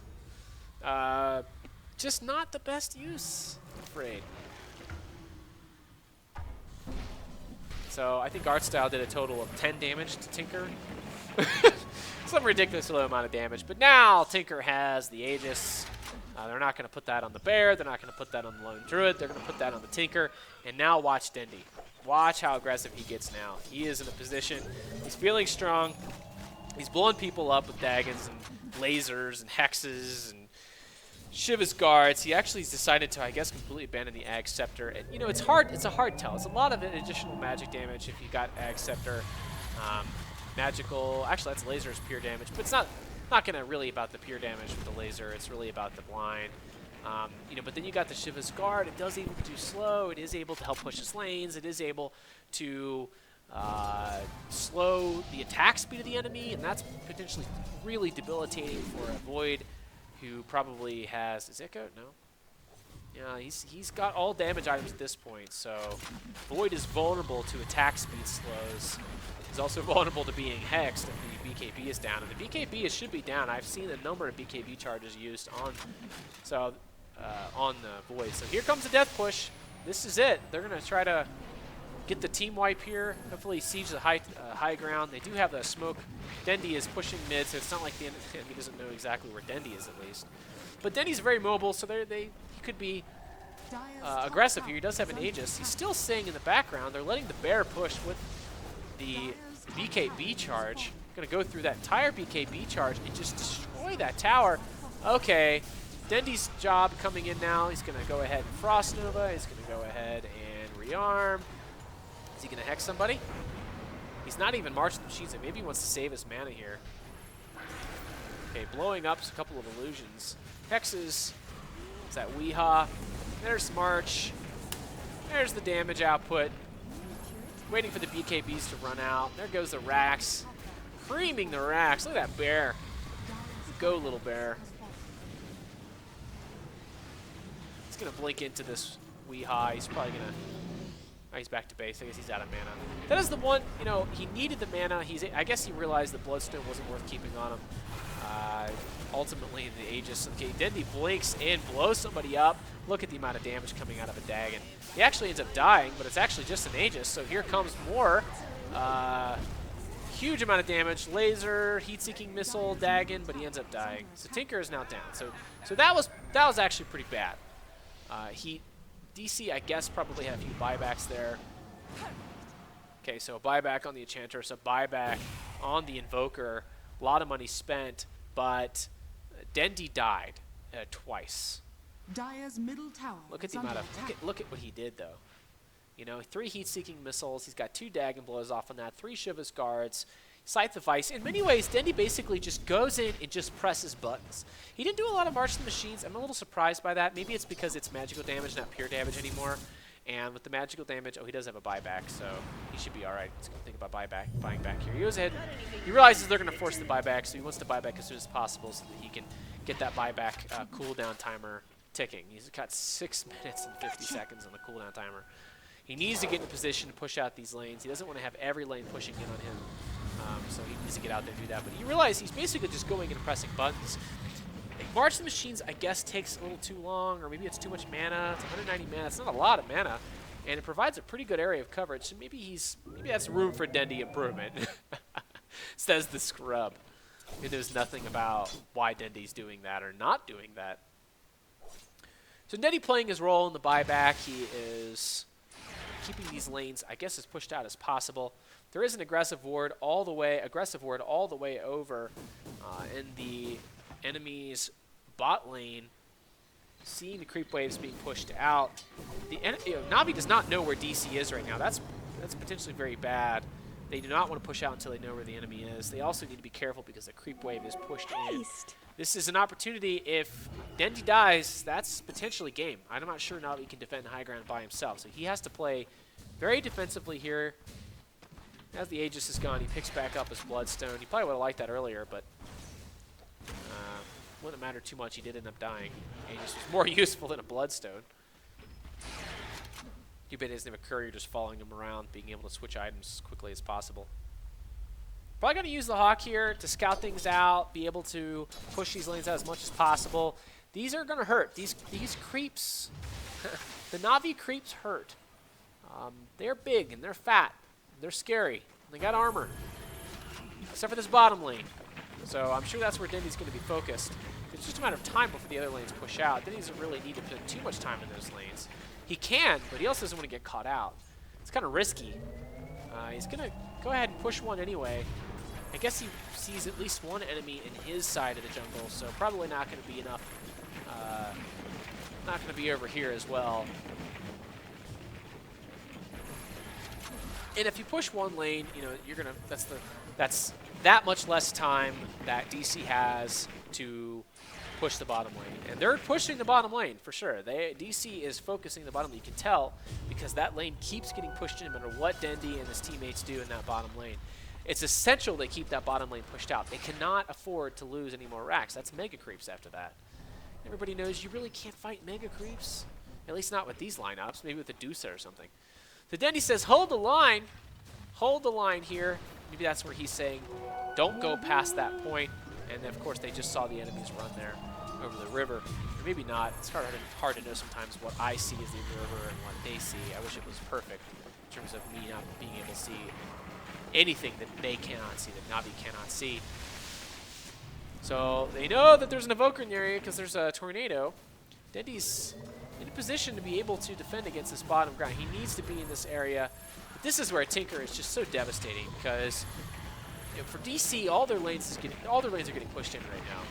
Just not the best use, I'm afraid. So I think Artstyle did a total of 10 damage to Tinker. Some ridiculous low amount of damage. But now Tinker has the Aegis. They're not going to put that on the Bear. They're not going to put that on the Lone Druid. They're going to put that on the Tinker. And now watch Dendi. Watch how aggressive he gets now. He is in a position. He's feeling strong. He's blowing people up with Dagons and lasers and hexes and Shiva's Guards. He actually decided to, I guess, completely abandon the Ag Scepter. And, it's hard. It's a hard tell. It's a lot of additional magic damage if you got Ag Scepter. Magical. Actually, that's laser is pure damage, but it's not going to really about the pure damage with the laser. It's really about the blind. But then you got the Shiva's Guard. It does able to do slow. It is able to help push his lanes. It is able to slow the attack speed of the enemy, and that's potentially really debilitating for a Void who probably has... Is Echo? No. Yeah, he's got all damage items at this point, so Void is vulnerable to attack speed slows. He's also vulnerable to being hexed if the BKB is down. And the BKB should be down. I've seen a number of BKB charges used on the Void. So here comes the death push. This is it. They're going to try to get the team wipe here. Hopefully siege the high ground. They do have the smoke. Dendi is pushing mid, so it's not like the enemy doesn't know exactly where Dendi is at least. But Dendi's very mobile, so he could be aggressive here. He does have an Aegis. He's still staying in the background. They're letting the bear push with the BKB charge. Going to go through that entire BKB charge and just destroy that tower. Okay, Dendi's job coming in now. He's going to go ahead and Frost Nova. He's going to go ahead and rearm. Is he going to hex somebody? He's not even marching the machines. Maybe he wants to save his mana here. Okay, blowing up a couple of illusions. Hexes. It's that Weehaw. There's March. There's the damage output. Waiting for the BKBs to run out. There goes the Rax. Creaming the Rax. Look at that bear. Go, little bear. He's going to blink into this Weehaw. He's probably going to... Oh, he's back to base. I guess he's out of mana. That is the one, you know, he needed the mana. I guess he realized the Bloodstone wasn't worth keeping on him. Ultimately, the Aegis. Okay, Dendi blinks and blows somebody up. Look at the amount of damage coming out of a Dagon. He actually ends up dying, but it's actually just an Aegis. So here comes more. Huge amount of damage. Laser, heat-seeking missile, Dagon, but he ends up dying. So Tinker is now down. So that was actually pretty bad. DC, I guess, probably had a few buybacks there. Okay, so a buyback on the Enchantress, a buyback on the Invoker. A lot of money spent, but Dendi died twice. Dire's middle tower. Look at the amount of look at what he did though. You know, 3 heat-seeking missiles. He's got 2 Dagon blows off on that. 3 Shiva's guards. Scythe of Ice. In many ways, Dendi basically just goes in and just presses buttons. He didn't do a lot of March the Machines. I'm a little surprised by that. Maybe it's because it's magical damage, not pure damage anymore. And with the magical damage, oh, he does have a buyback, so he should be all right. He's going to think about buying back here. He goes ahead. He realizes they're going to force the buyback, so he wants to buy back as soon as possible so that he can get that buyback cooldown timer ticking. He's got 6 minutes and 50 seconds on the cooldown timer. He needs to get in a position to push out these lanes. He doesn't want to have every lane pushing in on him. So he needs to get out there and do that. But you realize he's basically just going and pressing buttons. March the Machines, I guess, takes a little too long, or maybe it's too much mana. It's 190 mana. It's not a lot of mana, and it provides a pretty good area of coverage. So maybe that's room for Dendi improvement, says the scrub. He knows nothing about why Dendi's doing that or not doing that. So Dendi playing his role in the buyback. He is keeping these lanes, I guess, as pushed out as possible. There is an aggressive ward all the way over in the enemy's bot lane. Seeing the creep waves being pushed out. Navi does not know where DC is right now. That's potentially very bad. They do not want to push out until they know where the enemy is. They also need to be careful because the creep wave is pushed in. This is an opportunity. If Dendi dies, that's potentially game. I'm not sure Navi can defend high ground by himself, so he has to play very defensively here. As the Aegis is gone, he picks back up his Bloodstone. He probably would have liked that earlier, but wouldn't matter too much. He did end up dying. Aegis was more useful than a Bloodstone. You bet doesn't have a courier just following him around, being able to switch items as quickly as possible. Probably going to use the Hawk here to scout things out, be able to push these lanes out as much as possible. These are going to hurt. These creeps, the Navi creeps hurt. They're big and they're fat. They're scary. They got armor. Except for this bottom lane. So I'm sure that's where Dendi's going to be focused. It's just a matter of time before the other lanes push out. Dendi doesn't really need to put too much time in those lanes. He can, but he also doesn't want to get caught out. It's kind of risky. He's going to go ahead and push one anyway. I guess he sees at least one enemy in his side of the jungle, so probably not going to be enough. Not going to be over here as well. And if you push one lane, you know, you're gonna. That's that much less time that DC has to push the bottom lane, and they're pushing the bottom lane for sure. DC is focusing the bottom lane. You can tell because that lane keeps getting pushed in no matter what Dendi and his teammates do in that bottom lane. It's essential they keep that bottom lane pushed out. They cannot afford to lose any more racks. That's mega creeps after that. Everybody knows you really can't fight mega creeps, at least not with these lineups. Maybe with the Deuce or something. The Dendi says, hold the line here. maybe that's where he's saying, don't go past that point. And then, of course, they just saw the enemies run there over the river. Or maybe not. It's hard to know sometimes what I see as the observer and what they see. I wish it was perfect in terms of me not being able to see anything that they cannot see, that Navi cannot see. So they know that there's an evoker in the area because there's a tornado. Dendi's in a position to be able to defend against this bottom ground. He needs to be in this area. But this is where Tinker is just so devastating because for DC, all their lanes are getting pushed in right now.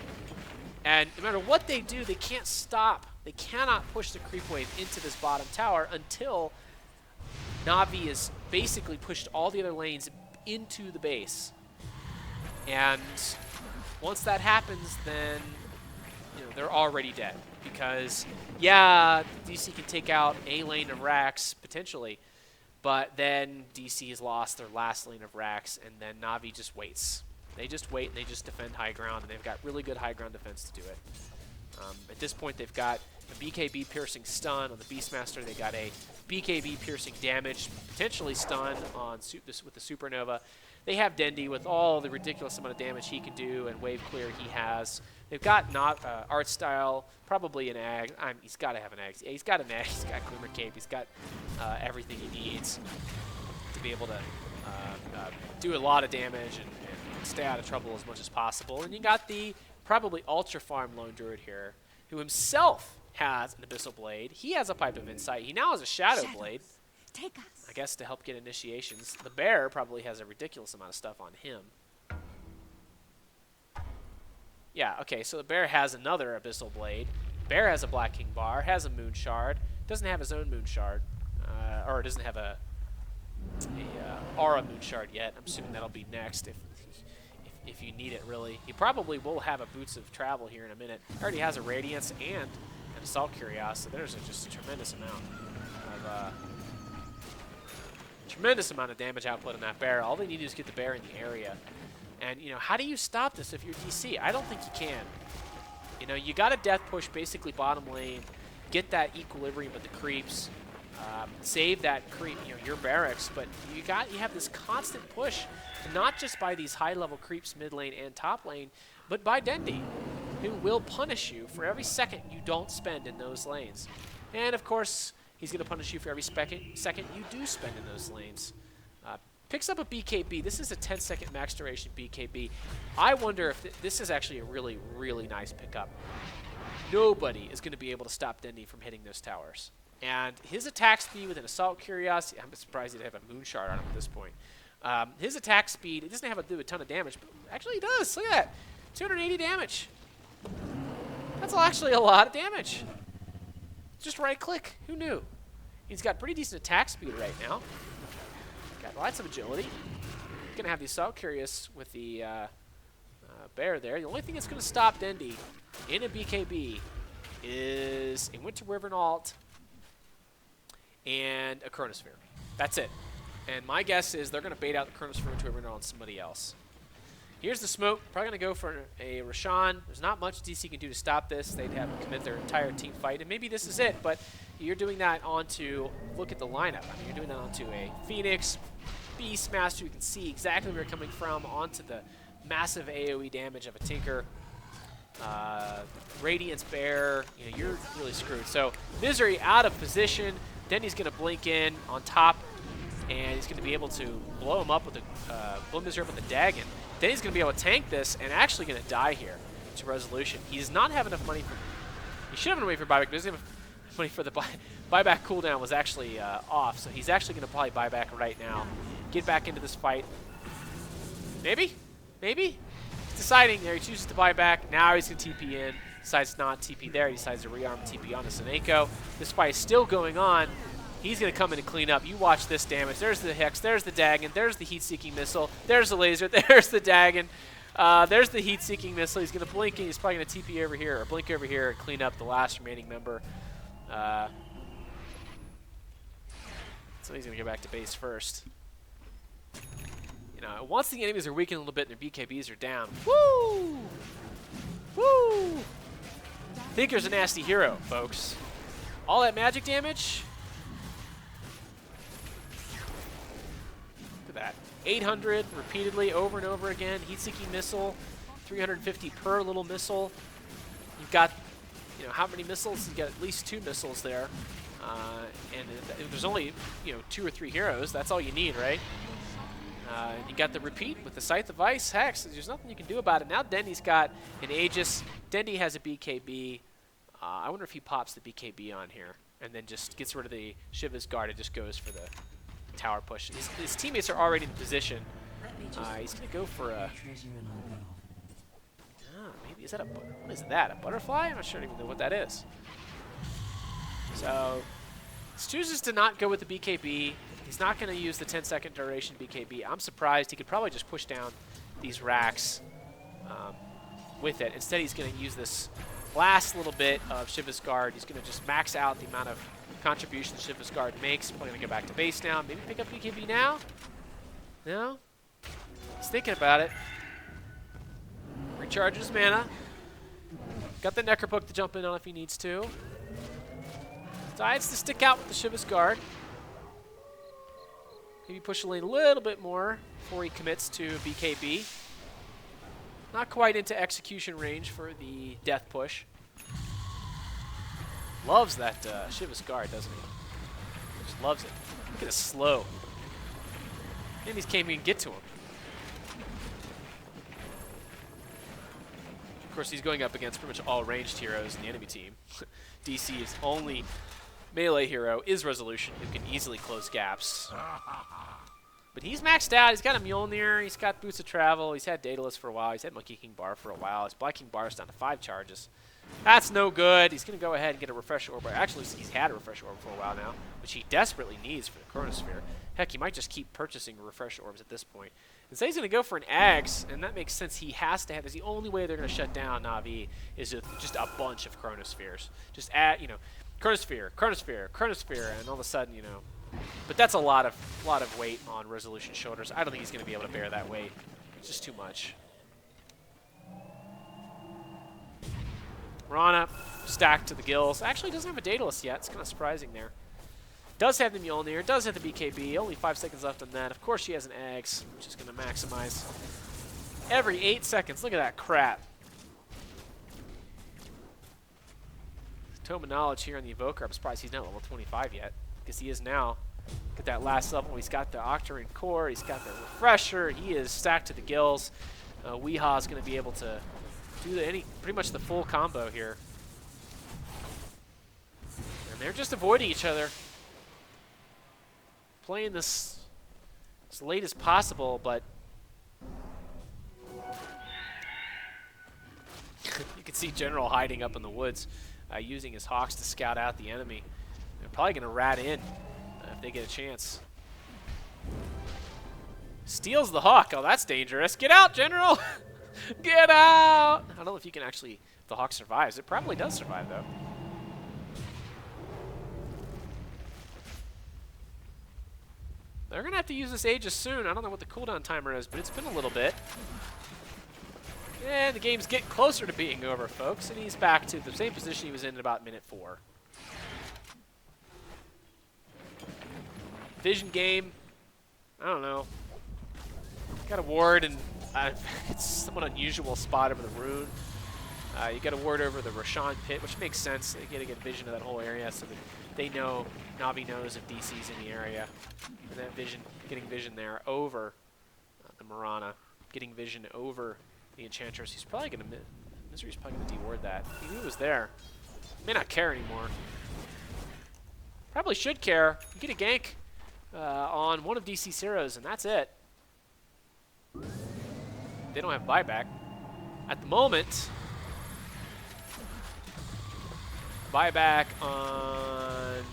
And no matter what they do, they can't stop. They cannot push the creep wave into this bottom tower until Navi has basically pushed all the other lanes into the base. And once that happens, then they're already dead. Because, yeah, DC can take out a lane of racks, potentially, but then DC has lost their last lane of racks, and then Navi just waits. They just wait, and they just defend high ground, and they've got really good high ground defense to do it. At this point, they've got a BKB piercing stun on the Beastmaster. They got a BKB piercing damage, potentially stun on with the Supernova. They have Dendi with all the ridiculous amount of damage he can do and wave clear he has. They've got not art style, probably an ag. He's got to have an ag. Yeah, he's got an ag. He's got Glimmer Cape. He's got everything he needs to be able to do a lot of damage and stay out of trouble as much as possible. And you got the probably ultra farm lone druid here, who himself has an abyssal blade. He has a pipe of insight. He now has a shadow blade. Take us. I guess to help get initiations. The bear probably has a ridiculous amount of stuff on him. Yeah, okay, so the bear has another abyssal blade. Bear has a Black King bar, has a moon shard. Doesn't have his own moon shard. Or doesn't have a aura moon shard yet. I'm assuming that'll be next if you need it, really. He probably will have a boots of travel here in a minute. Already has a radiance and an assault curiosity. There's just a tremendous amount of damage output in that bear. All they need to do is get the bear in the area. And, how do you stop this if you're DC? I don't think you can. You got a death push basically bottom lane, get that equilibrium with the creeps, save that creep, your barracks, but you have this constant push, not just by these high-level creeps mid lane and top lane, but by Dendi, who will punish you for every second you don't spend in those lanes. And, of course, he's going to punish you for every second you do spend in those lanes. Picks up a BKB. This is a 10-second max duration BKB. I wonder if this is actually a really, really nice pickup. Nobody is going to be able to stop Dendi from hitting those towers. And his attack speed with an Assault Curiosity, I'm surprised he'd have a Moon Shard on him at this point. His attack speed, it doesn't have to do a ton of damage, but actually he does. Look at that. 280 damage. That's actually a lot of damage. Just right-click. Who knew? He's got pretty decent attack speed right now. Got lots of agility. Gonna have the Assault Curious with the bear there. The only thing that's gonna stop Dendi in a BKB is a Winter Wyvern alt and a Chronosphere. That's it. And my guess is they're gonna bait out the Chronosphere Winter Wyvern alt on somebody else. Here's the smoke. Probably gonna go for a Roshan. There's not much DC can do to stop this. They'd have to commit their entire team fight, and maybe this is it. But you're doing that onto, look at the lineup. I mean, you're doing that onto a Phoenix, Beastmaster. You can see exactly where you're coming from, onto the massive AoE damage of a Tinker. Radiance Bear, you're really screwed. So Misery out of position. Dendi's gonna blink in on top, and he's gonna be able to blow him up with blow Misery up with a Dagon. Dendi's gonna be able to tank this and actually gonna die here to Resolution. He does not have enough money for. He should have enough money for buyback, but he doesn't have enough money for the buyback cooldown was actually off, so he's actually gonna probably buy back right now. Get back into this fight. Maybe? He's deciding there. He chooses to buy back. Now he's going to TP in. Decides not TP there. He decides to rearm TP on to Seneko. This fight is still going on. He's going to come in and clean up. You watch this damage. There's the Hex. There's the Dagon. There's the Heat-Seeking Missile. There's the Laser. There's the Dagon. There's the Heat-Seeking Missile. He's going to blink in. He's probably going to TP over here or blink over here and clean up the last remaining member. So he's going to go back to base first. Once the enemies are weakened a little bit and their BKBs are down, woo! Woo! Thinker's a nasty hero, folks. All that magic damage. Look at that. 800 repeatedly over and over again. Heat-seeking missile, 350 per little missile. You've got, you know, how many missiles? You've got at least 2 missiles there. And if there's only, you know, 2 or 3 heroes, that's all you need, right? You got the repeat with the Scythe of Ice, Hex. There's nothing you can do about it. Now Dendi's got an Aegis. Dendi has a BKB. I wonder if he pops the BKB on here and then just gets rid of the Shiva's Guard and just goes for the tower push. His teammates are already in position. He's going to go for a... maybe is that a... What is that? A butterfly? I'm not sure even know what that is. So, he chooses to not go with the BKB. He's not going to use the 10-second duration BKB. I'm surprised. He could probably just push down these racks with it. Instead, he's going to use this last little bit of Shiva's Guard. He's going to just max out the amount of contribution Shiva's Guard makes. Probably going to go back to base now. Maybe pick up BKB now? No? He's thinking about it. Recharges mana. Got the Necrobook to jump in on if he needs to. Decides to stick out with the Shiva's Guard. Maybe push the lane a little bit more before he commits to BKB. Not quite into execution range for the death push. Loves that Shiva's Guard, doesn't he? Just loves it. Look at this slow. Enemies can't even get to him. Of course, he's going up against pretty much all ranged heroes in the enemy team. DC's only melee hero is Resolution, who can easily close gaps. But he's maxed out. He's got a Mjolnir. He's got Boots of Travel. He's had Daedalus for a while. He's had Monkey King Bar for a while. His Black King Bar is down to 5 charges. That's no good. He's going to go ahead and get a Refresh Orb. Actually, he's had a Refresh Orb for a while now, which he desperately needs for the Chronosphere. Heck, he might just keep purchasing Refresh Orbs at this point. And so he's going to go for an Axe, and that makes sense. He has to have. That's the only way they're going to shut down Na'Vi is with just a bunch of Chronospheres. Just add, you know, Chronosphere, Chronosphere, Chronosphere, and all of a sudden, you know. But that's a lot of weight on Resolution's shoulders. I don't think he's going to be able to bear that weight. It's just too much. Rana stacked to the gills. Actually doesn't have a Daedalus yet. It's kind of surprising there. Does have the Mjolnir. Does have the BKB. Only 5 seconds left on that. Of course she has an Axe, which is going to maximize every 8 seconds. Look at that crap. Tome of Knowledge here on the Evoker. I'm surprised he's not level 25 yet. Because he is now. At that last level, he's got the Octarine Core. He's got the Refresher. He is stacked to the gills. Weehaw is going to be able to do pretty much the full combo here. And they're just avoiding each other. Playing this as late as possible, but you can see General hiding up in the woods, using his Hawks to scout out the enemy. They're probably going to rat in if they get a chance. Steals the Hawk. Oh, that's dangerous. Get out, General! Get out! I don't know if you can actually, if the Hawk survives. It probably does survive, though. They're going to have to use this Aegis soon. I don't know what the cooldown timer is, but it's been a little bit. And the game's getting closer to being over, folks. And he's back to the same position he was in about minute 4. Vision game. I don't know. Got a ward, and it's somewhat unusual spot over the rune. You got a ward over the Roshan pit, which makes sense. They get a good vision of that whole area, so that they know, Na'Vi knows if DC's in the area. And that vision, getting vision there over the Mirana, getting vision over the Enchantress. He's probably going to, Misery's probably going to deward that. He knew it was there. May not care anymore. Probably should care. You get a gank on one of DC's heroes, and that's it. They don't have buyback. At the moment, buyback on...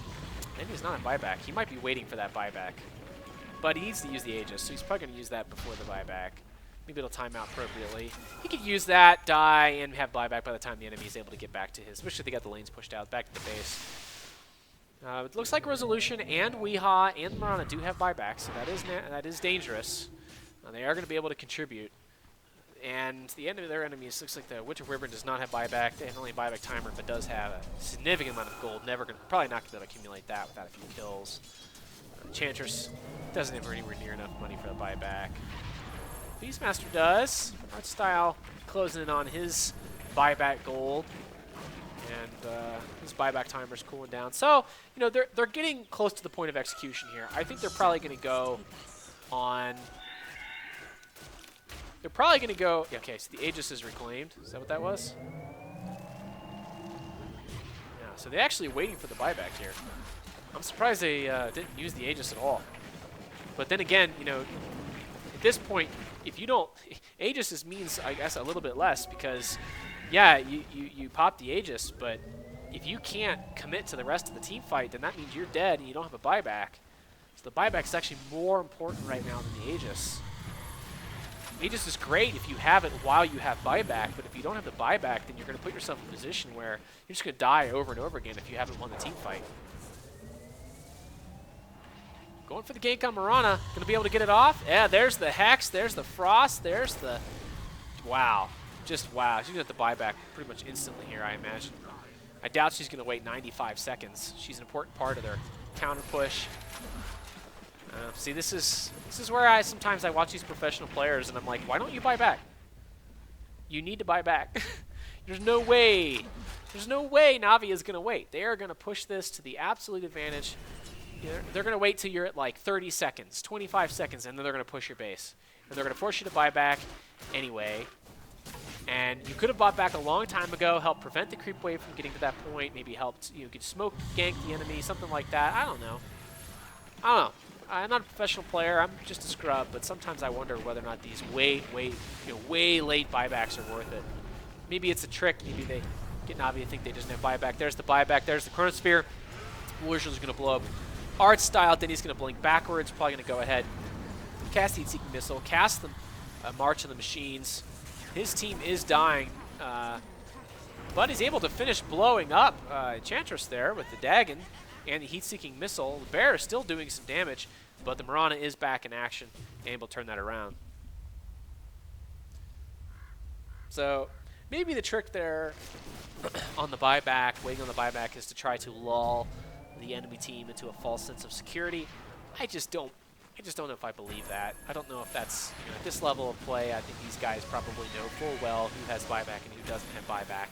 And he's not on buyback. He might be waiting for that buyback. But he needs to use the Aegis, so he's probably going to use that before the buyback. Maybe it'll time out appropriately. He could use that, die, and have buyback by the time the enemy is able to get back to his... Especially if they got the lanes pushed out, back to the base. It looks like Resolution and Weehaw and Mirana do have buyback, so that is dangerous. They are going to be able to contribute. And the end of their enemies looks like the Winter Wyvern does not have buyback. They have only a buyback timer, but does have a significant amount of gold. Probably not going to be able to accumulate that without a few kills. Enchantress doesn't have anywhere near enough money for the buyback. Beastmaster does. Art Style closing in on his buyback gold. And his buyback timer's cooling down. So, you know, they're getting close to the point of execution here. I think they're probably going to go on... They're probably going to go... Yeah, okay, so the Aegis is reclaimed. Is that what that was? Yeah, so they're actually waiting for the buyback here. I'm surprised they didn't use the Aegis at all. But then again, you know, at this point, if you don't... Aegis means, I guess, a little bit less because, yeah, you pop the Aegis, but if you can't commit to the rest of the team fight, then that means you're dead and you don't have a buyback. So the buyback is actually more important right now than the Aegis. Aegis is great if you have it while you have buyback, but if you don't have the buyback, then you're going to put yourself in a position where you're just going to die over and over again if you haven't won the team fight. Going for the gank on Mirana. Going to be able to get it off. Yeah, there's the Hex. There's the Frost. There's the... Wow. Just wow. She's going to have the buyback pretty much instantly here, I imagine. I doubt she's going to wait 95 seconds. She's an important part of their counter push. See, this is where sometimes I watch these professional players and I'm like, why don't you buy back? You need to buy back. There's no way Navi is going to wait. They are going to push this to the absolute advantage. They're going to wait till you're at like 30 seconds, 25 seconds, and then they're going to push your base. And they're going to force you to buy back anyway. And you could have bought back a long time ago, helped prevent the creep wave from getting to that point, maybe helped, you could smoke gank the enemy, something like that. I don't know. I'm not a professional player. I'm just a scrub, but sometimes I wonder whether or not these way late buybacks are worth it. Maybe it's a trick. Maybe they get Navi to think they just have buyback. There's the buyback. There's the Chronosphere. Warrior's going to blow up Art Style. Then he's going to blink backwards. Probably going to go ahead, cast Heat-Seeking Missile, cast the March of the Machines. His team is dying, but he's able to finish blowing up Enchantress there with the Dagon and the Heat-Seeking Missile. The Bear is still doing some damage, but the Mirana is back in action and able to turn that around. So maybe the trick there on the buyback, waiting on the buyback, is to try to lull the enemy team into a false sense of security. I just don't know if I believe that. I don't know if that's, at this level of play, I think these guys probably know full well who has buyback and who doesn't have buyback.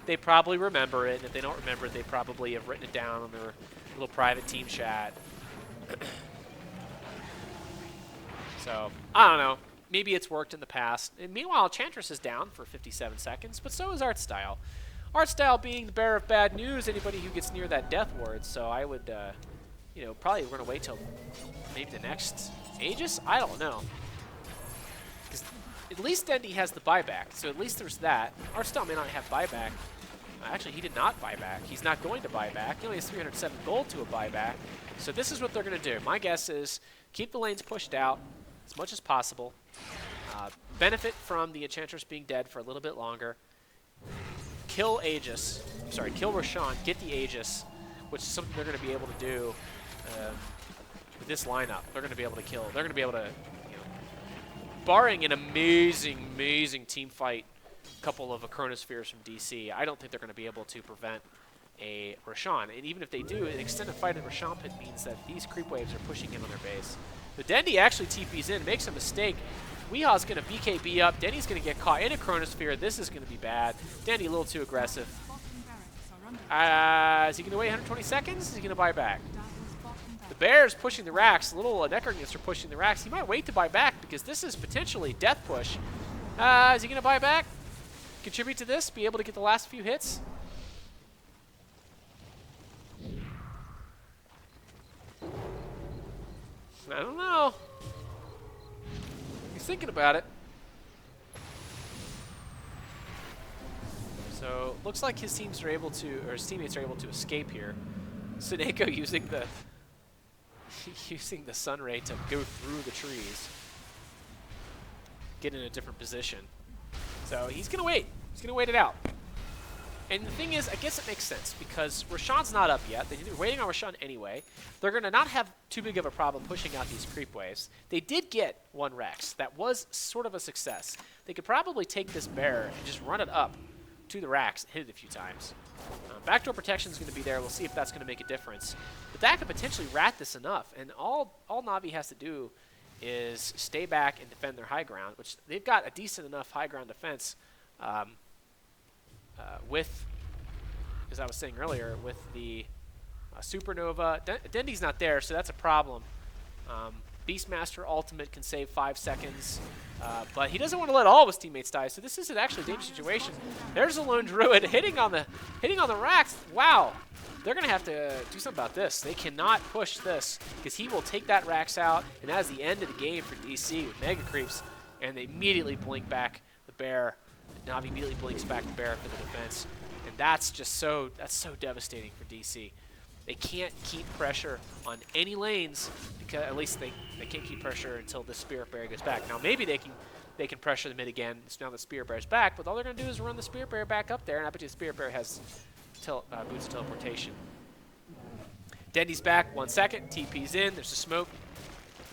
They probably remember it, and if they don't remember it, they probably have written it down on their little private team chat. So, I don't know. Maybe it's worked in the past. And meanwhile, Enchantress is down for 57 seconds, but so is Art Style. Art Style being the bearer of bad news, anybody who gets near that death ward, so I would, probably we're going to wait till maybe the next Aegis? I don't know. Because at least Dendi has the buyback, so at least there's that. Art Style may not have buyback. Actually, he did not buy back. He's not going to buy back. He only has 307 gold to a buyback. So this is what they're going to do. My guess is keep the lanes pushed out as much as possible. Benefit from the Enchantress being dead for a little bit longer. Kill Roshan, get the Aegis, which is something they're going to be able to do with this lineup. They're going to be able to kill. They're going to be able to, barring an amazing team fight, couple of Chronospheres from DC, I don't think they're going to be able to prevent a Roshan. And even if they do, an extended fight at Roshan Pit means that these creep waves are pushing in on their base. But Dendi actually TPs in, makes a mistake. Weeha's going to BKB up. Dendi's going to get caught in a Chronosphere. This is going to be bad. Dendi a little too aggressive. Is he going to wait 120 seconds? Is he going to buy back? The Bear's pushing the racks. Little Necrogniths are pushing the racks. He might wait to buy back because this is potentially death push. Is he going to buy back? Contribute to this? Be able to get the last few hits? I don't know. He's thinking about it. So looks like his teams are able to, or his teammates are able to escape here. Suneko using the sun ray to go through the trees, get in a different position. So he's gonna wait. He's gonna wait it out. And the thing is, I guess it makes sense because Roshan's not up yet. They're waiting on Roshan anyway. They're going to not have too big of a problem pushing out these creep waves. They did get one Rex. That was sort of a success. They could probably take this Bear and just run it up to the racks and hit it a few times. Backdoor protection is going to be there. We'll see if that's going to make a difference. But that could potentially rat this enough. And all Navi has to do is stay back and defend their high ground, which they've got a decent enough high ground defense with, as I was saying earlier, with the Supernova. Dendi's not there, so that's a problem. Beastmaster ultimate can save 5 seconds, but he doesn't want to let all of his teammates die, so this is actually a dangerous situation. There's a lone druid hitting on the racks. Wow, they're gonna have to do something about this. They cannot push this because he will take that racks out, and that's the end of the game for DC with mega creeps, and they immediately blink back the bear. Navi immediately blinks back the bear for the defense, and that's so devastating for DC. They can't keep pressure on any lanes because at least they can't keep pressure until the Spirit Bear goes back. Now maybe they can pressure the mid again. It's now the Spirit Bear's back, but all they're gonna do is run the Spirit Bear back up there, and I bet you the Spirit Bear has boots of teleportation. Dendi's back. 1 second. TP's in. There's a smoke.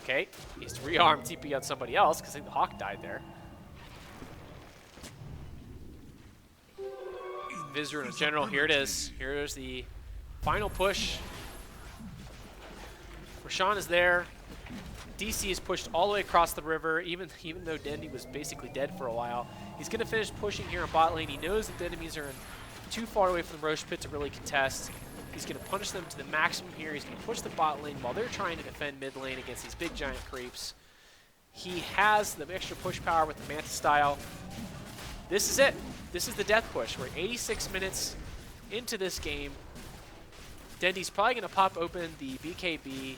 Okay, he has to rearm TP on somebody else because I think the Hawk died there. Visitor in general. Here it is. Here's the final push. Rashawn is there. DC is pushed all the way across the river, even though Dendi was basically dead for a while. He's going to finish pushing here in bot lane. He knows that the enemies are too far away from the Roche Pit to really contest. He's going to punish them to the maximum here. He's going to push the bot lane while they're trying to defend mid lane against these big giant creeps. He has the extra push power with the Manta style. This is it. This is the death push. We're 86 minutes into this game. Dendi's probably going to pop open the BKB.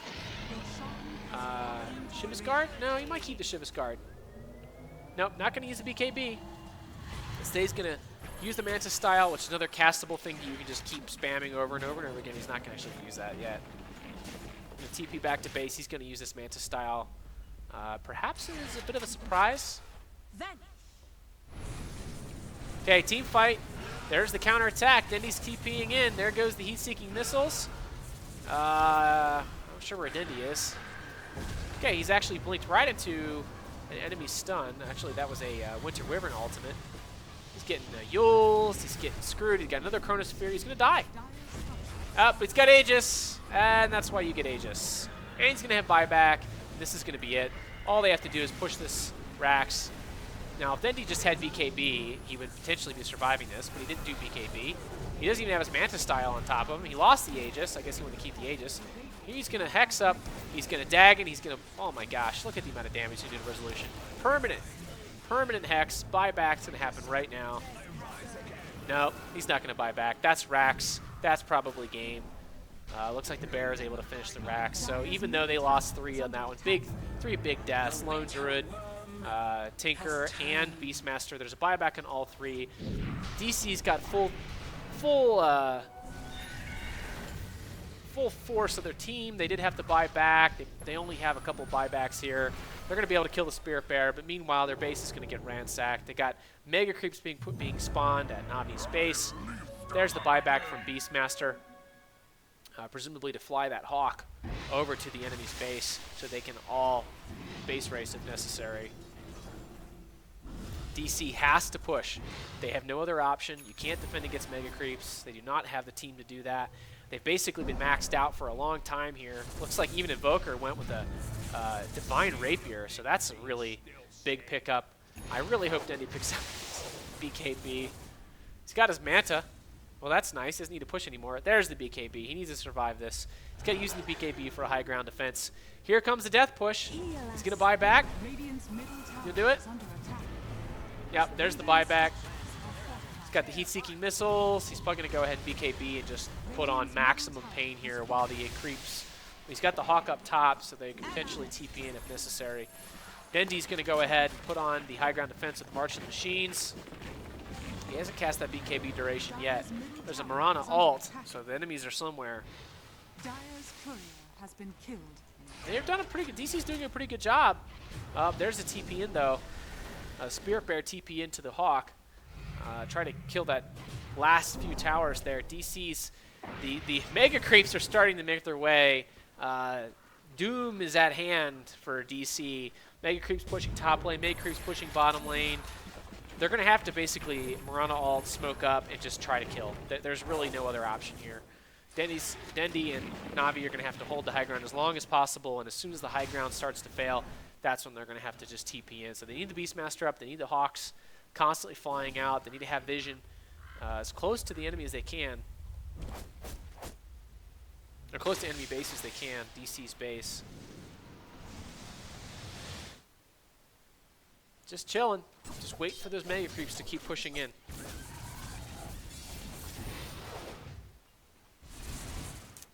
Shiva's Guard? No, he might keep the Shiva's Guard. Nope, not going to use the BKB. Instead, he's going to use the Manta style, which is another castable thing you can just keep spamming over and over and over again. He's not going to actually use that yet. Going to TP back to base. He's going to use this Manta style. Perhaps it is a bit of a surprise. Okay, team fight. There's the counter attack. Dendi's TPing in. There goes the heat-seeking missiles. I'm not sure where Dendi is. Okay, he's actually blinked right into an enemy stun. Actually, that was a Winter Wyvern ultimate. He's getting Yules. He's getting screwed. He's got another Chronosphere. He's going to die. But he's got Aegis, and that's why you get Aegis. And he's going to have buyback. This is going to be it. All they have to do is push this Rax. Now, if Dendi just had BKB, he would potentially be surviving this, but he didn't do BKB. He doesn't even have his Manta style on top of him. He lost the Aegis. I guess he wanted to keep the Aegis. He's going to Hex up. He's going to Dag, and he's going to... Oh, my gosh. Look at the amount of damage he did to Resolution. Permanent Hex. Buyback's going to happen right now. No, he's not going to buy back. That's Rax. That's probably game. Looks like the Bear is able to finish the Rax. So even though they lost 3 on that one, three big deaths, Lone Druid, Tinker, and Beastmaster. There's a buyback on all 3. DC's got full force of their team. They did have to buy back. They only have a couple buybacks here. They're going to be able to kill the Spirit Bear, but meanwhile their base is going to get ransacked. They got Mega Creeps being spawned at Navi's base. There's the buyback from Beastmaster, presumably to fly that Hawk over to the enemy's base so they can all base race if necessary. DC has to push. They have no other option. You can't defend against Mega Creeps. They do not have the team to do that. They've basically been maxed out for a long time here. Looks like even Invoker went with a Divine Rapier, so that's a really big pickup. I really hope Dendi picks up BKB. He's got his Manta. Well, that's nice. He doesn't need to push anymore. There's the BKB. He needs to survive this. He's got to use the BKB for a high ground defense. Here comes the death push. He's going to buy back. You'll do it? Yep, there's the buyback. He's got the heat-seeking missiles. He's probably going to go ahead and BKB and just put on maximum pain here while the creeps. He's got the Hawk up top, so they can potentially TP in if necessary. Dendi's going to go ahead and put on the high ground defense with March of the Machines. He hasn't cast that BKB duration yet. There's a Mirana ult, so the enemies are somewhere. Dire's courier has been killed. They've done a pretty good. DC's doing a pretty good job. There's a TP in though. Spirit Bear TP into the Hawk. Try to kill that last few towers there. DC's the Mega Creeps are starting to make their way. Doom is at hand for DC. Mega Creeps pushing top lane. Mega Creeps pushing bottom lane. they're going to have to basically Marana ult, smoke up, and just try to kill. There's really no other option here. Dendi and Navi are going to have to hold the high ground as long as possible, and as soon as the high ground starts to fail, that's when they're going to have to just TP in. So they need the Beastmaster up, they need the Hawks constantly flying out, they need to have vision as close to the enemy as they can. Or close to enemy base as they can, DC's base. Just chilling. Just wait for those mega creeps to keep pushing in.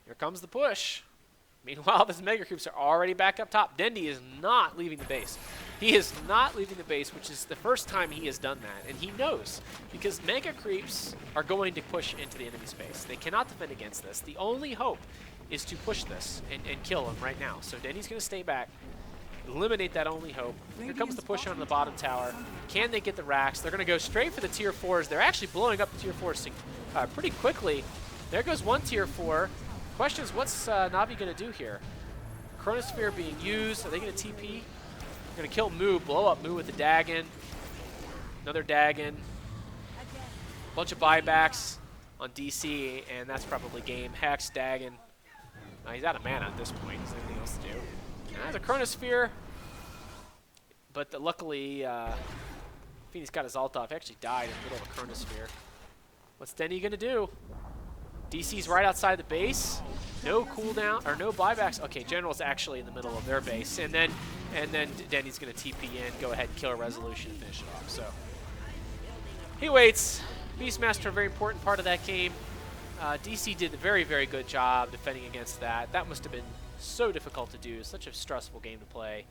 Here comes the push. Meanwhile, those mega creeps are already back up top. Dendi is not leaving the base. He is not leaving the base, which is the first time he has done that. And he knows, because mega creeps are going to push into the enemy space. They cannot defend against this. The only hope is to push this and kill him right now. So Dendi's going to stay back, eliminate that only hope. Here comes the push on the bottom tower. Can they get the racks? They're going to go straight for the tier 4s. They're actually blowing up the tier 4s pretty quickly. There goes one tier 4. Question is, what's Navi going to do here? Chronosphere being used. Are they going to TP? They're going to kill Moo, blow up Moo with the Dagon. Another Dagon. Bunch of buybacks on DC, and that's probably game. Hex, Dagon. He's out of mana at this point. There's anything else to do. There's a Chronosphere. But luckily, Phoenix got his ult off. He actually died in the middle of a Chronosphere. What's Dendi going to do? DC's right outside the base. No cooldown or no buybacks. Okay, General's actually in the middle of their base, and then Dendi's going to TP in, go ahead, kill a resolution, and finish it off. So he waits. Beastmaster, a very important part of that game. DC did a very, very good job defending against that. That must have been so difficult to do. Such a stressful game to play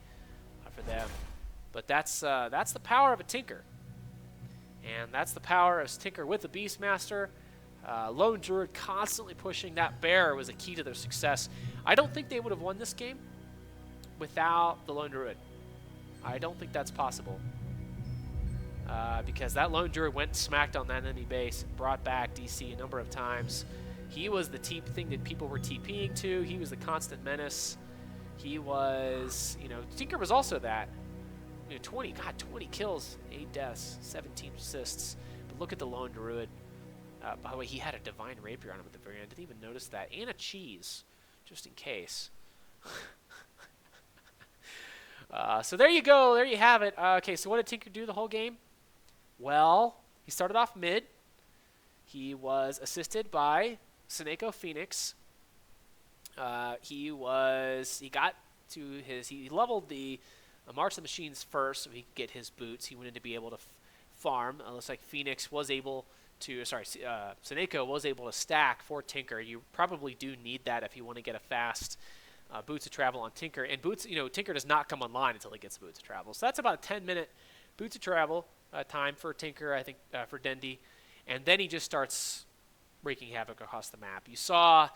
for them. But that's the power of a Tinker, and that's the power of Tinker with the Beastmaster. Lone Druid constantly pushing. That bear was a key to their success. I don't think they would have won this game without the Lone Druid. I don't think that's possible. Because that Lone Druid went and smacked on that enemy base and brought back DC a number of times. He was the thing that people were TPing to. He was the constant menace. He was, Tinker was also that. 20 kills, 8 deaths, 17 assists. But look at the Lone Druid. By the way, he had a Divine Rapier on him at the very end. Didn't even notice that. And a cheese, just in case. So there you go. There you have it. Okay, so what did Tinker do the whole game? Well, he started off mid. He was assisted by Seneko Phoenix. He leveled the March of the Machines first so he could get his boots. He wanted to be able to farm. Looks like Phoenix was able to, Seneko was able to stack for Tinker. You probably do need that if you want to get a fast Boots of Travel on Tinker. And Boots, Tinker does not come online until he gets Boots of Travel. So that's about a 10-minute Boots of Travel time for Tinker, I think, for Dendi. And then he just starts wreaking havoc across the map. You saw,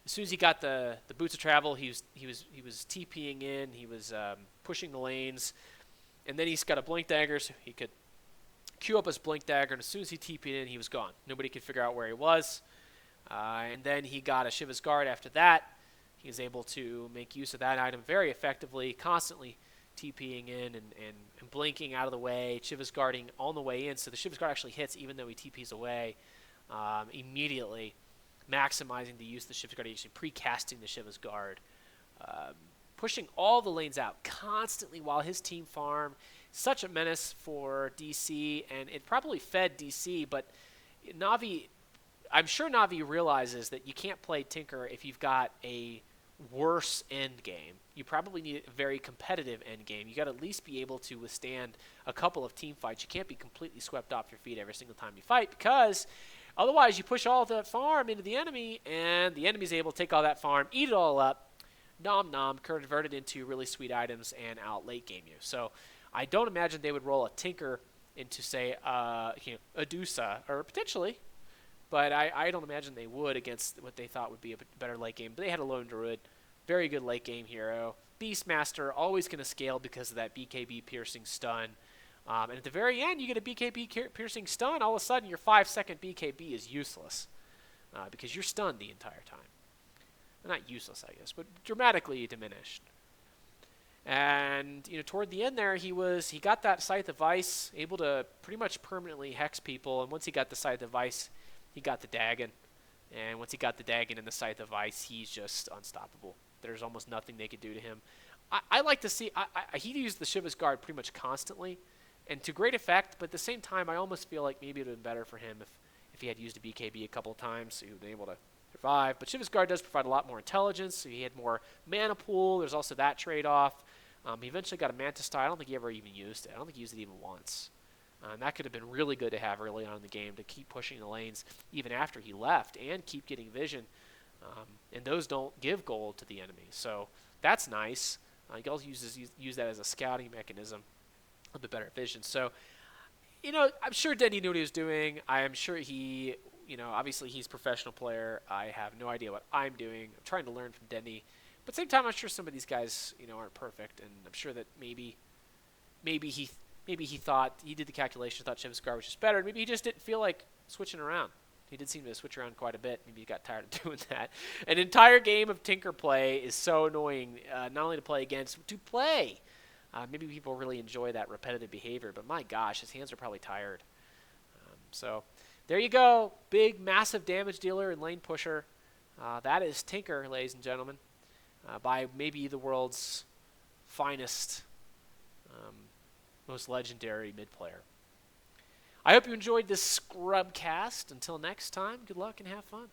as soon as he got the Boots of Travel, he was TPing in, he was pushing the lanes, and then he's got a Blink Dagger, so he could queue up his Blink Dagger, and as soon as he TP'd in, he was gone. Nobody could figure out where he was. And then he got a Shiva's Guard after that. He was able to make use of that item very effectively, constantly TPing in and blinking out of the way, Shiva's Guarding on the way in, so the Shiva's Guard actually hits even though he TPs away immediately, maximizing the use of the Shiva's Guard, actually pre-casting the Shiva's Guard, pushing all the lanes out constantly while his team farm. Such a menace for DC, and it probably fed DC, but Navi, I'm sure Navi realizes that you can't play Tinker if you've got a worse end game. You probably need a very competitive end game. You got to at least be able to withstand a couple of team fights. You can't be completely swept off your feet every single time you fight, because otherwise you push all the farm into the enemy, and the enemy's able to take all that farm, eat it all up, nom, convert it into really sweet items, and out late game you. So I don't imagine they would roll a Tinker into, say, a Dusa, or potentially, but I don't imagine they would against what they thought would be a better late game. But they had a Lone Druid, very good late game hero. Beastmaster, always going to scale because of that BKB piercing stun. And at the very end, you get a BKB piercing stun. All of a sudden, your 5-second BKB is useless because you're stunned the entire time. Not useless, I guess, but dramatically diminished. And toward the end there, he got that Scythe of Ice, able to pretty much permanently hex people. And once he got the Scythe of Ice, he got the Dagon. And once he got the Dagon and the Scythe of Ice, he's just unstoppable. There's almost nothing they could do to him. I like to see. He used the Shiva's Guard pretty much constantly, and to great effect. But at the same time, I almost feel like maybe it would have been better for him if he had used a BKB a couple of times, so he would have been able to survive. But Shiva's Guard does provide a lot more intelligence, so he had more mana pool. There's also that trade-off. He eventually got a Mantis Tie. I don't think he ever even used it. I don't think he used it even once. And that could have been really good to have early on in the game to keep pushing the lanes even after he left and keep getting vision. And those don't give gold to the enemy. So that's nice. He also use that as a scouting mechanism, a little bit better vision. So, I'm sure Dendi knew what he was doing. I am sure he, obviously he's a professional player. I have no idea what I'm doing. I'm trying to learn from Dendi. But at the same time, I'm sure some of these guys, aren't perfect. And I'm sure that maybe he thought, he did the calculation, thought Shiva's Guard was just better. Maybe he just didn't feel like switching around. He did seem to switch around quite a bit. Maybe he got tired of doing that. An entire game of Tinker play is so annoying, not only to play against, to play. Maybe people really enjoy that repetitive behavior, but my gosh, his hands are probably tired. So there you go. Big, massive damage dealer and lane pusher. That is Tinker, ladies and gentlemen, by maybe the world's finest, most legendary mid player. I hope you enjoyed this Scrubcast. Until next time, good luck and have fun.